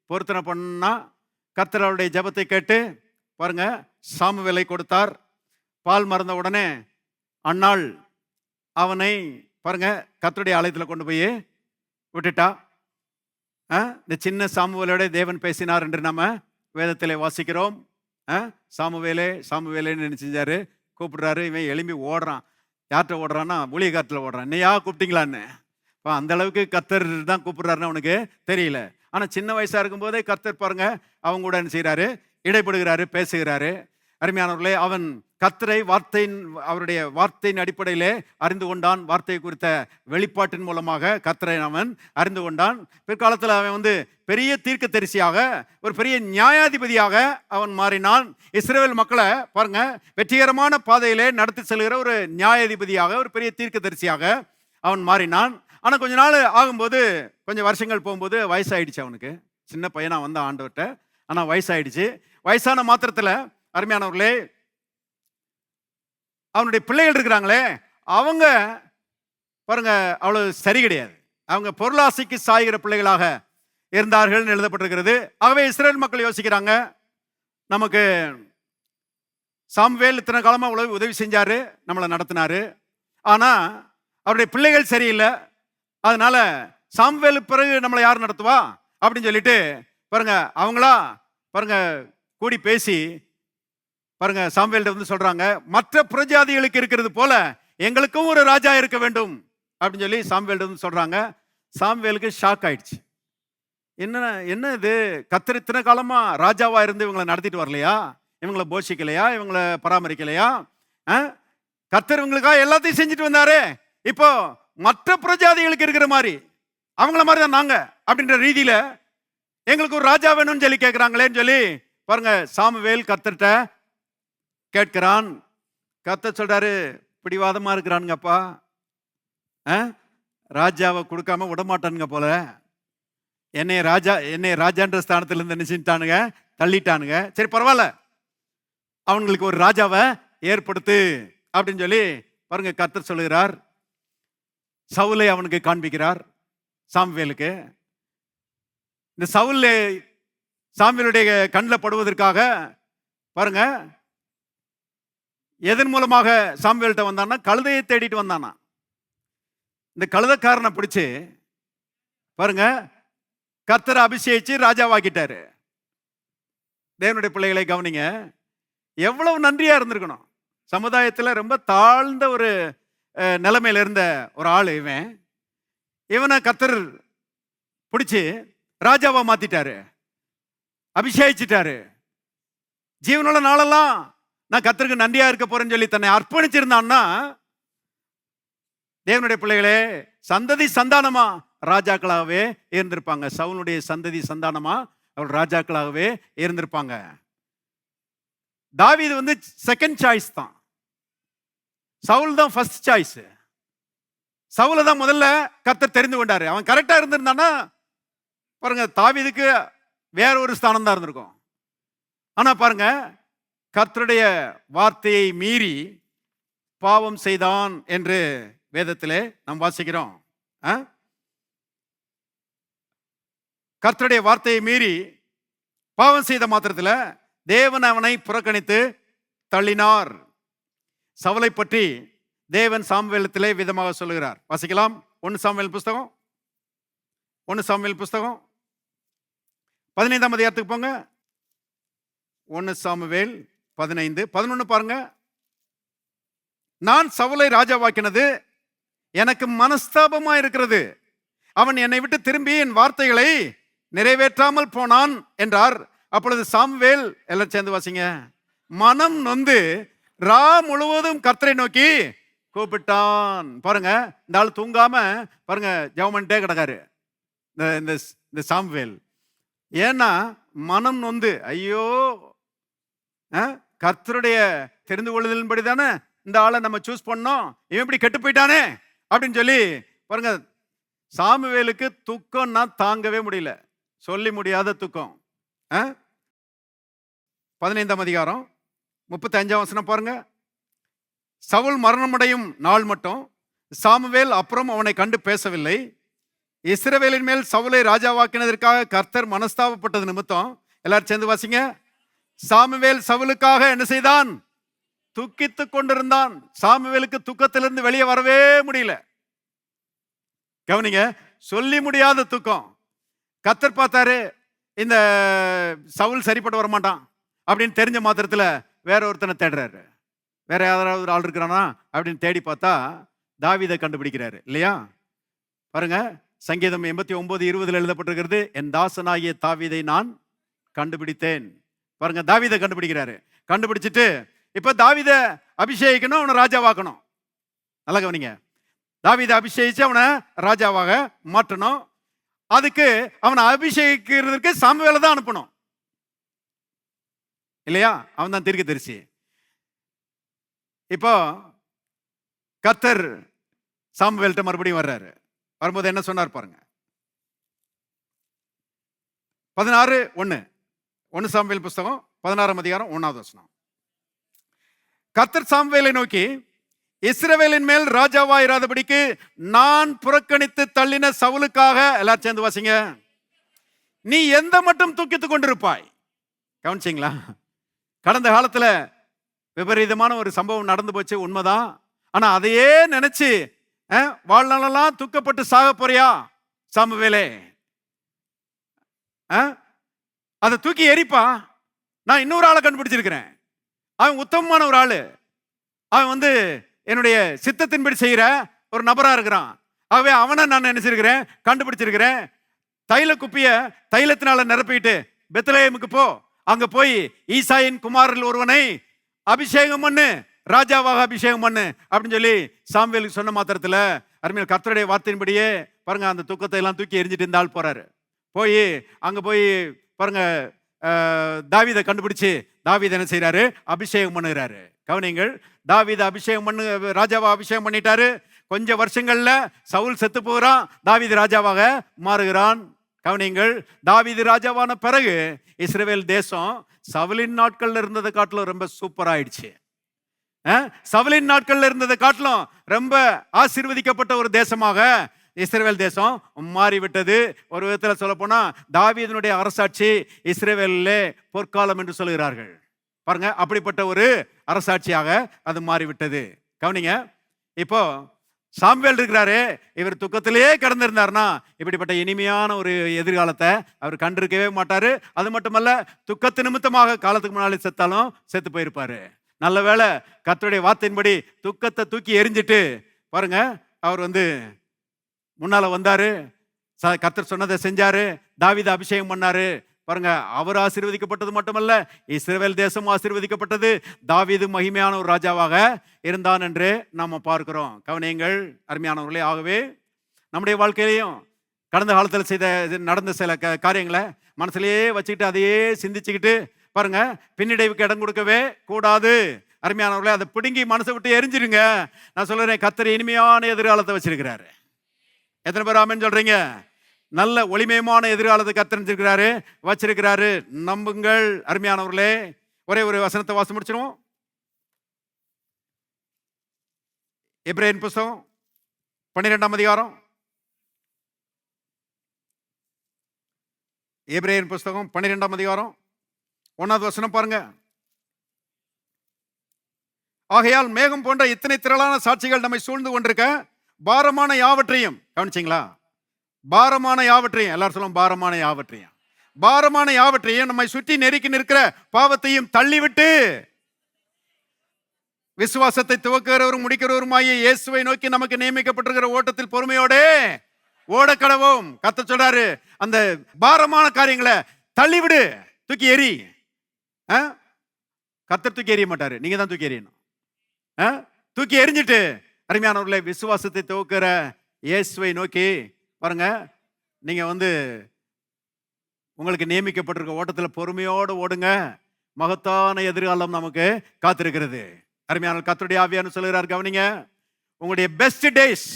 பொருத்தனை பண்ணா, கர்த்தர் அவருடைய ஜெபத்தை கேட்டு பாருங்க சாமுவேலை கொடுத்தார். பால் மறந்த உடனே அன்னாள் அவனை பாருங்க கர்த்தருடைய ஆலயத்தில் கொண்டு போய் விட்டுட்டா. இந்த சின்ன சாமுவேலோட தேவன் பேசினார் என்று நம்ம வேதத்தில் வாசிக்கிறோம். சாமுவேலே சாமுவேலேன்னு என்ன செஞ்சாரு? கூப்பிடுறாரு. இவன் எழும்பி ஓடுறான். யார்கிட்ட ஓடுறான்னா ஊழியக்காரத்தில் ஓடுறான். என்னையா கூப்பிட்டீங்களான்னு. அந்த அளவுக்கு கர்த்தர் தான் கூப்பிடுறாருன்னு அவனுக்கு தெரியல. ஆனால் சின்ன வயசா இருக்கும் போதே கர்த்தர் பாருங்க அவங்க கூட என்ன செய்யறாரு? இடைப்படுகிறாரு, பேசுகிறாரு. அருமையானவர்களே, அவன் கர்த்தரை அவருடைய வார்த்தையின் அடிப்படையிலே அறிந்து கொண்டான். வார்த்தை குறித்த வெளிப்பாட்டின் மூலமாக கர்த்தரை அவன் அறிந்து கொண்டான். பிற்காலத்தில் அவன் பெரிய தீர்க்கதரிசியாக, ஒரு பெரிய நியாயாதிபதியாக அவன் மாறினான். இஸ்ரவேல் மக்களை பாருங்க வெற்றிகரமான பாதையிலே நடத்தி செல்கிற ஒரு நியாயாதிபதியாக, ஒரு பெரிய தீர்க்கதரிசியாக அவன் மாறினான். ஆனால் கொஞ்ச நாள் ஆகும்போது, கொஞ்சம் வருஷங்கள் போகும்போது வயசாயிடுச்சு அவனுக்கு. சின்ன பையனா வந்த ஆண்டவர்கிட்ட, ஆனால் வயசாயிடுச்சு. வயசான மாத்திரத்தில் அருமையானவர்களே, அவனுடைய பிள்ளைகள் இருக்கிறாங்களே அவங்க பாருங்க அவ்வளவு சரி கிடையாது. அவங்க பொருளாசைக்கு சாய்கிற பிள்ளைகளாக இருந்தார்கள் எழுதப்பட்டிருக்கிறது. ஆகவே இஸ்ரேல் மக்கள் யோசிக்கிறாங்க, நமக்கு சாமுவேல் இத்தனை காலமா உதவி செஞ்சாரு, நம்மளை நடத்தினாரு. ஆனா அவருடைய பிள்ளைகள் சரியில்லை, அதனால சாமுவேலுக்கு பிறகு நம்மளை யார் நடத்துவா அப்படின்னு சொல்லிட்டு பாருங்க அவங்களா பாருங்க கூடி பேசி பாருங்க சாமுவேல்கிட்ட சொல்றாங்க, மற்ற புறஜாதிகளுக்கு இருக்கிறது போல எங்களுக்கும் ஒரு ராஜா இருக்க வேண்டும் அப்படின்னு சொல்லி சாமுவேல்கிட்ட சொல்றாங்க. சாமுவேலுக்கு ஷாக் ஆயிடுச்சு. என்ன என்ன இது, கர்த்தர் இத்தனை காலமா ராஜாவா இருந்து இவங்களை நடத்திட்டு வரலையா? இவங்களை போஷிக்கலையா? இவங்களை பராமரிக்கலையா? கர்த்தர் இவங்களுக்காக எல்லாத்தையும் செஞ்சுட்டு வந்தாரு. இப்போ மற்ற பிரஜாதிகளுக்கு இருக்கிற மாதிரி, அவங்கள மாதிரி தான் நாங்க அப்படின்ற ரீதியில எங்களுக்கு ஒரு ராஜா வேணும்னு சொல்லி கேட்கிறாங்களேன்னு சொல்லி பாருங்க, சாமுவேல் கர்த்தர்ட்ட கேட்கிறான். கர்த்தர் சொல்றாரு, பிடிவாதமா இருக்கிறானுங்கப்பா, ராஜாவை கொடுக்காம விடமாட்டானுங்க போல, என்னை ராஜான்ற ஸ்தானத்துல இருந்து நினைச்சுட்டானுங்க, தள்ளிட்டானுங்க. சரி பரவாயில்ல, அவங்களுக்கு ஒரு ராஜாவை ஏற்படுத்து அப்படின்னு சொல்லி பாருங்க கர்த்தர் சொல்லுகிறார். சவுலை அவனுக்கு காண்பிக்கிறார், சாமுவேலுக்கு. இந்த சவுல் சாமுவேலுடைய கண்ணில் படுவதற்காக பாருங்க எதன் மூலமாக சாமுவேல்கிட்ட வந்தான்னா, கழுதையை தேடிட்டு வந்தானா. இந்த கழுதைக்காரனை பிடிச்சு பாருங்க கர்த்தரை அபிஷேகிச்சு ராஜாவாக்கிட்டாரு. தேவனுடைய பிள்ளைகளை கவனிங்க, எவ்வளவு நன்றியா இருந்திருக்கணும். சமுதாயத்தில் ரொம்ப தாழ்ந்த ஒரு நிலைமையில இருந்த ஒரு ஆள் இவனை கர்த்தர் பிடிச்சி ராஜாவா மாத்திட்டாரு, அபிஷேகிச்சிட்டாரு. ஜீவனுள்ள நாளெல்லாம் நான் கர்த்தருக்கு நன்றியா இருக்க போறேன்னு சொல்லி தன்னை அர்ப்பணிச்சிருந்தான்னா, தேவனுடைய பிள்ளைகளே, சந்ததி சந்தானமா ராஜாக்களாகவே இருந்திருப்பாங்க. சவுலுடைய சந்ததி சந்தானமா அவள் ராஜாக்களாகவே இருந்திருப்பாங்க. தாவீது செகண்ட் சாய்ஸ் தான், சவுல் தான் ஃபர்ஸ்ட் சாய்ஸ். சவுலை தான் முதல்ல கர்த்தர் தெரிந்து கொண்டாரு. அவன் கரெக்டா இருந்திருந்தானா பாருங்க தாவீதுக்கு வேற ஒரு ஸ்தானம் தான் இருந்திருக்கும். ஆனா பாருங்க, கர்த்தருடைய வார்த்தையை மீறி பாவம் செய்தான் என்று வேதத்திலே நாம் வாசிக்கிறோம். கர்த்தருடைய வார்த்தையை மீறி பாவம் செய்த மாத்திரத்தில் தேவன் அவனை புறக்கணித்து தள்ளினார். சவுலை பற்றி தேவன் சாமுவேலத்திலே விதமாக சொல்லுகிறார். வாசிக்கலாம். 1 சாமுவேல் புஸ்தகம் 15ஆம் அதிகாரத்துக்கு போங்க. 1 சாமுவேல் 15:11 பாருங்க. நான் சவுலை ராஜாவாக்கினது எனக்கு மனஸ்தாபமா இருக்கிறது, அவன் என்னை விட்டு திரும்பி என் வார்த்தைகளை நிறைவேற்றாமல் போனான் என்றார். அப்பொழுது சாமுவேல், எல்லாம் சேர்ந்து வாசிங்க, மனம் நொந்து ரா முழுவதும் கர்த்தரை நோக்கி கூப்பிட்டான். பாருங்க, இந்த ஆள் தூங்காம பாருங்க ஜெபம்ட்டே கிடக்காரு இந்த சாமுவேல். ஏன்னா மனம் நொந்து, ஐயோ கர்த்தருடைய தெரிந்து கொள்ளுதலின்படி தானே இந்த ஆளை நம்ம சூஸ் பண்ணோம், இவன் இப்படி கெட்டு போயிட்டானே அப்படின்னு சொல்லி பாருங்க சாமுவேலுக்கு துக்கம்னா தாங்கவே முடியல, சொல்லி முடியாத துக்கம். 15ஆம் அதிகாரம் 35ஆம் வசனம் பாருங்க. சவுல் மரணமடையும் நாள் மட்டும் சாமுவேல் அப்புறம் அவனை கண்டு பேசவில்லை. இஸ்ரவேலின் மேல் சவுலை ராஜாவாக்கினதற்காக கர்த்தர் மனஸ்தாபப்பட்டது நிமித்தம், எல்லாரும் சேர்ந்து வாசிங்க, சாமுவேல் சவுலுக்காக என்ன செய்தான்? துக்கித்துக் கொண்டிருந்தான். சாமுவேலுக்கு துக்கத்திலிருந்து வெளியே வரவே முடியல. கவனிங்க, சொல்லி முடியாத துக்கம். கர்த்தர் பார்த்தாரு, இந்த சவுல் சரிப்பட்டு வரமாட்டான் அப்படின்னு தெரிஞ்ச மாத்திரத்தில் வேற ஒருத்தனை தேடுறாரு. வேற யாராவது ஒரு ஆள் இருக்கிறானா அப்படின்னு தேடி பார்த்தா தாவீதை கண்டுபிடிக்கிறாரு இல்லையா? பாருங்க, சங்கீதம் 89:20 எழுதப்பட்டிருக்கிறது, என் தாசனாகிய தாவீதை நான் கண்டுபிடித்தேன். பாருங்க, தாவீதை கண்டுபிடிக்கிறாரு. கண்டுபிடிச்சிட்டு இப்ப தாவீதை அபிஷேகிக்கணும், அவனை ராஜாவாக்கணும். நல்லா கவனிங்க, தாவீதை அபிஷேகிச்சு அவனை ராஜாவாக மாற்றணும். அதுக்கு அவனை அபிஷேகிக்கிறதுக்கு சாமுவேலை தான் அனுப்பணும் இல்லையா? அவன் தான் தீர்க்கதரிசி. இப்போ கர்த்தர் சாமுவேல்கிட்ட மறுபடியும் வர்றாரு. வரும்போது என்ன சொன்னார் பாருங்க. 16:1 சாமுவேல் புஸ்தகம் 16ஆம் அதிகாரம் 1வது வசனம். கர்த்தர் சாமுவேலை நோக்கி, இஸ்ரவேலின் மேல் ராஜாவாயிராதபடிக்கு நான் புறக்கணித்து தள்ளின சவுலுக்காக, எல்லாரும் சேர்ந்து வாசிங்க, நீ எந்த மட்டும் தூக்கித்துக் கொண்டிருப்பாய். கவனிச்சிங்களா? கடந்த காலத்துல விபரீதமான ஒரு சம்பவம் நடந்து போச்சு, உண்மைதான். ஆனா அதையே நினைச்சு வாழ்நாளெல்லாம் துக்கப்பட்டு சாக போறியா சாமுவேலே? அதை தூக்கி எரிப்பா. நான் இன்னொரு ஆளை கண்டுபிடிச்சிருக்கிறேன், அவன் உத்தமமான ஒரு ஆளு, அவன் என்னுடைய சித்தத்தின்படி செய்யற ஒரு நபரா இருக்கிறான். ஆகவே அவனை நான் நினைச்சிருக்கிறேன், கண்டுபிடிச்சிருக்கிறேன். தைல குப்பிய தைலத்தினால நிரப்பிட்டு பெத்லகேமுக்கு போ, அங்க போய் ஈசாயின் குமாரில் ஒருவனை அபிஷேகம் பண்ணு, ராஜாவாக அபிஷேகம் பண்ணு அப்படின்னு சொல்லி சாமுவேலுக்கு சொன்ன மாத்திரத்துல அருமையான கர்த்தருடைய வார்த்தையின்படியே பாருங்க அந்த தூக்கத்தை எல்லாம் தூக்கி எரிஞ்சிட்டு இந்த ஆள் போறாரு. போய் அங்க போய் பாருங்க தாவீதை கண்டுபிடிச்சு தாவீது என்ன செய்யறாரு, அபிஷேகம் பண்ணுகிறாரு. கவனிங்கள், தாவீது அபிஷேகம் பண்ணு, ராஜாவா அபிஷேகம் பண்ணிட்டாரு. கொஞ்சம் வருஷங்கள்ல சவுல் செத்து போகிறான், தாவீது ராஜாவாக மாறுகிறான். கவனிங்கள், தாவீது ராஜாவான பிறகு இஸ்ரவேல் தேசம் சவுலின் நாட்கள்ல இருந்ததை காட்டிலும் ரொம்ப சூப்பர் ஆயிடுச்சு. சவுலின் நாட்கள்ல இருந்ததை காட்டிலும் ரொம்ப ஆசீர்வதிக்கப்பட்ட ஒரு தேசமாக இஸ்ரவேல் தேசம் மாறிவிட்டது. ஒரு விதத்தில் சொல்ல போனா தாவீதினுடைய அரசாட்சி இஸ்ரவேலிலே பொற்காலம் என்று சொல்கிறார்கள். பாருங்க, அப்படிப்பட்ட ஒரு அரசாட்சியாக அது மாறிவிட்டது. கவனிங்க, இப்போ சாமுவேல் இருக்கிறாரு, இவர் துக்கத்திலேயே கிடந்திருந்தாருன்னா இப்படிப்பட்ட இனிமையான ஒரு எதிர்காலத்தை அவர் கண்டிருக்கவே மாட்டாரு. அது மட்டுமல்ல, துக்கத்து நிமித்தமாக காலத்துக்கு முன்னாலே செத்தாலும் செத்து போயிருப்பாரு. நல்ல வேளை கர்த்தருடைய வார்த்தையின்படி துக்கத்தை தூக்கி எரிஞ்சிட்டு பாருங்க அவர் முன்னால வந்தாரு, கர்த்தர் சொன்னதை செஞ்சாரு, தாவீதை அபிஷேகம் பண்ணாரு. பாருங்க, அவர் ஆசீர்வதிக்கப்பட்டது மட்டுமல்ல, இஸ்ரவேல் தேசம் ஆசீர்வதிக்கப்பட்டது. தாவீது மகிமையான ஒரு ராஜாவாக இருந்தான் என்று நாம பார்க்கிறோம். கவனியங்கள் அருமையானவர்களே, ஆகவே நம்முடைய வாழ்க்கையிலையும் கடந்த காலத்தில் நடந்த சில காரியங்களை மனசுலயே வச்சுக்கிட்டு அதையே சிந்திச்சுக்கிட்டு பாருங்க பின்னடைவுக்கு இடம் கொடுக்கவே கூடாது. அருமையானவர்களே, அதை பிடுங்கி மனசை விட்டு எரிஞ்சிருங்க. நான் சொல்றேன், கர்த்தர் இனிமையான எதிர்காலத்தை வச்சிருக்கிறாரு. எத்தனை பேர் ஆமென் சொல்றீங்க? நல்ல ஒளிமயமான எதிர்காலத்தை கர்த்தர் வச்சிருக்கிறாரு. நம்புங்கள் அருமையானவர்களே. ஒரே ஒரு வசனத்தை வாசி முடிச்சிருவோம். எபிரேயர் புத்தகம் 12ஆம் அதிகாரம். எபிரேயர் புத்தகம் 12ஆம் அதிகாரம் 1வது வசனம் பாருங்க. ஆகையால் மேகம் போன்ற இத்தனை திரளான சாட்சிகள் நம்மை சூழ்ந்து கொண்டிருக்க பாரமான யாவற்றையும், கவனிச்சிங்களா? பாரமான யாவற்றையும், எல்லாரும் சொல்லுவோம், பாரமான யாவற்றையும், பாரமான யாவற்றையும் நம்மை சுற்றி நெருக்கி நிற்கிற பாவத்தையும் தள்ளிவிட்டு விசுவாசத்தை துவக்கிறவரும் முடிக்கிறவருமாகிய இயேசுவை நோக்கி நமக்கு நியமிக்கப்பட்டிருக்கிற ஓட்டத்தில் பொறுமையோடு ஓடக்கடவோம். கர்த்தர் சொல்றாரு, அந்த பாரமான காரியங்களை தள்ளிவிடு, தூக்கி எறி. கர்த்தர் தூக்கி எறிய மாட்டாரு, நீங்க தான் தூக்கி எறியணும். தூக்கி எறிஞ்சிட்டு அருமையானவர்களே, விசுவாசத்தை துவக்கிற இயேசுவை நோக்கி பாருங்க, நீங்க உங்களுக்கு நியமிக்கப்பட்டிருக்க ஓட்டத்தில் பொறுமையோடு ஓடுங்க. மகத்தான எதிர்காலம் நமக்கு காத்திருக்கிறது. அருமையான கர்த்தருடைய ஆவியானவர் சொல்கிறார், கவனிங்க, உங்களுடைய பெஸ்ட் டேஸ்,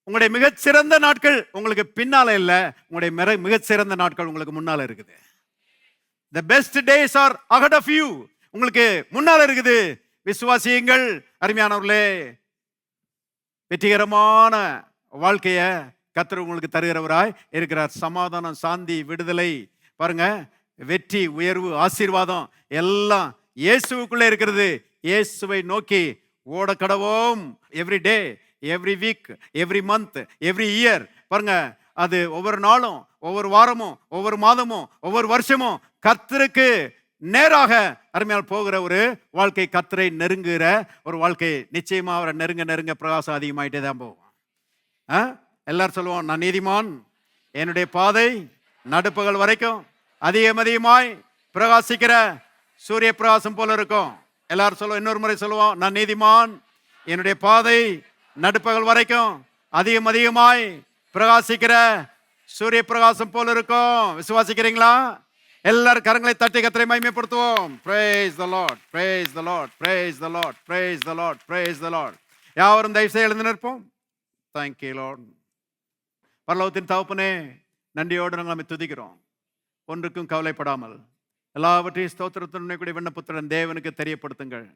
உங்களுடைய மிகச்சிறந்த நாட்கள் உங்களுக்கு பின்னால இல்ல, உங்களுடைய மிகச்சிறந்த நாட்கள் உங்களுக்கு முன்னால இருக்குது. The best days are ahead of you. உங்களுக்கு முன்னால இருக்குது. விசுவாசியுங்கள் அருமையானவர்களே. வெற்றிகரமான வாழ்க்கைய கர்த்தர் உங்களுக்கு தருகிறவராய் இருக்கிறார். சமாதானம், சாந்தி, விடுதலை, பாருங்க, வெற்றி, உயர்வு, ஆசீர்வாதம் எல்லாம் இயேசுவுக்குள்ளே இருக்கிறது. இயேசுவை நோக்கி ஓட கடவோம். Every day, every week, every month, every year, பாருங்க, அது ஒவ்வொரு நாளும், ஒவ்வொரு வாரமும், ஒவ்வொரு மாதமும், ஒவ்வொரு வருஷமும் கர்த்தருக்கு நேராக அருமையால் போகிற ஒரு வாழ்க்கை, கர்த்தரை நெருங்குகிற ஒரு வாழ்க்கை. நிச்சயமா அவரை நெருங்க நெருங்க பிரகாசம் அதிகமாயிட்டே தான் போகும். எல்லாரும் சொல்லுவோம், நான் நீதிமான், என்னுடைய பாதை நடுப்பகல் வரைக்கும் அதிகமாய் பிரகாசிக்கிற சூரிய பிரகாசம் போல இருக்கும். எல்லாரும் சொல்லுவோம், இன்னொரு முறை சொல்லுவோம், நான் நீதிமான், என்னுடைய பாதை நடுப்பகல் வரைக்கும் அதிகமாய் பிரகாசிக்கிற சூரிய பிரகாசம் போல இருக்கும். விசுவாசிக்கிறீங்களா? எல்லாரும் கரங்களை தட்டி கர்த்தரை மகிமைப்படுத்துவோம். Praise the Lord, praise the Lord, praise the Lord, praise the Lord, praise the Lord. யாவரும் தயவு செய்து எழுந்து நிற்போம். Thank you Lord. பரலோகத்தின் தகப்பனே, நன்றியோடு நாங்கள் நம்மை துதிக்கிறோம். ஒன்றுக்கும் கவலைப்படாமல் எல்லாவற்றையும் ஸ்தோத்திரத்துடன் கூடிய விண்ணப்பத்துடன் தேவனுக்கு தெரியப்படுத்துங்கள்.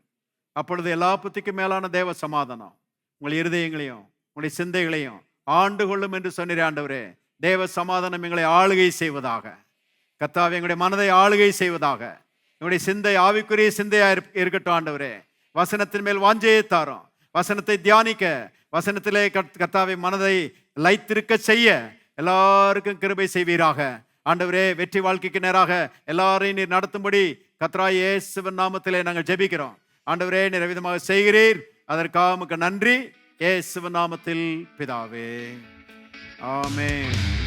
அப்பொழுது எல்லா புத்திக்கும் மேலான தேவ சமாதானம் உங்கள் இருதயங்களையும் உங்களுடைய சிந்தைகளையும் ஆண்டு கொள்ளும் என்று சொன்னீரே ஆண்டவரே. தேவ சமாதானம் எங்களை ஆளுகை செய்வதாக. கர்த்தாவே, எங்களுடைய மனதை ஆளுகை செய்வதாக. எங்களுடைய சிந்தை ஆவிக்குரிய சிந்தையா இருக்கட்டும் ஆண்டவரே. வசனத்தின் மேல் வாஞ்சையை தாரும். வசனத்தை தியானிக்க, வசனத்திலே கர்த்தாவே மனதை லைத்திருக்க செய்ய எல்லாருக்கும் கிருபை செய்வீராக ஆண்டவரே. வெற்றி வாழ்க்கைக்கு நேராக எல்லாரையும் நீர் நடத்தும்படி கர்த்தராகிய இயேசுவின் நாமத்திலே நாங்கள் ஜெபிக்கிறோம் ஆண்டவரே. நீர் விதமாக செய்கிறீர், அதற்காக உமக்கு நன்றி. இயேசுவின் நாமத்தில் பிதாவே, ஆமென்.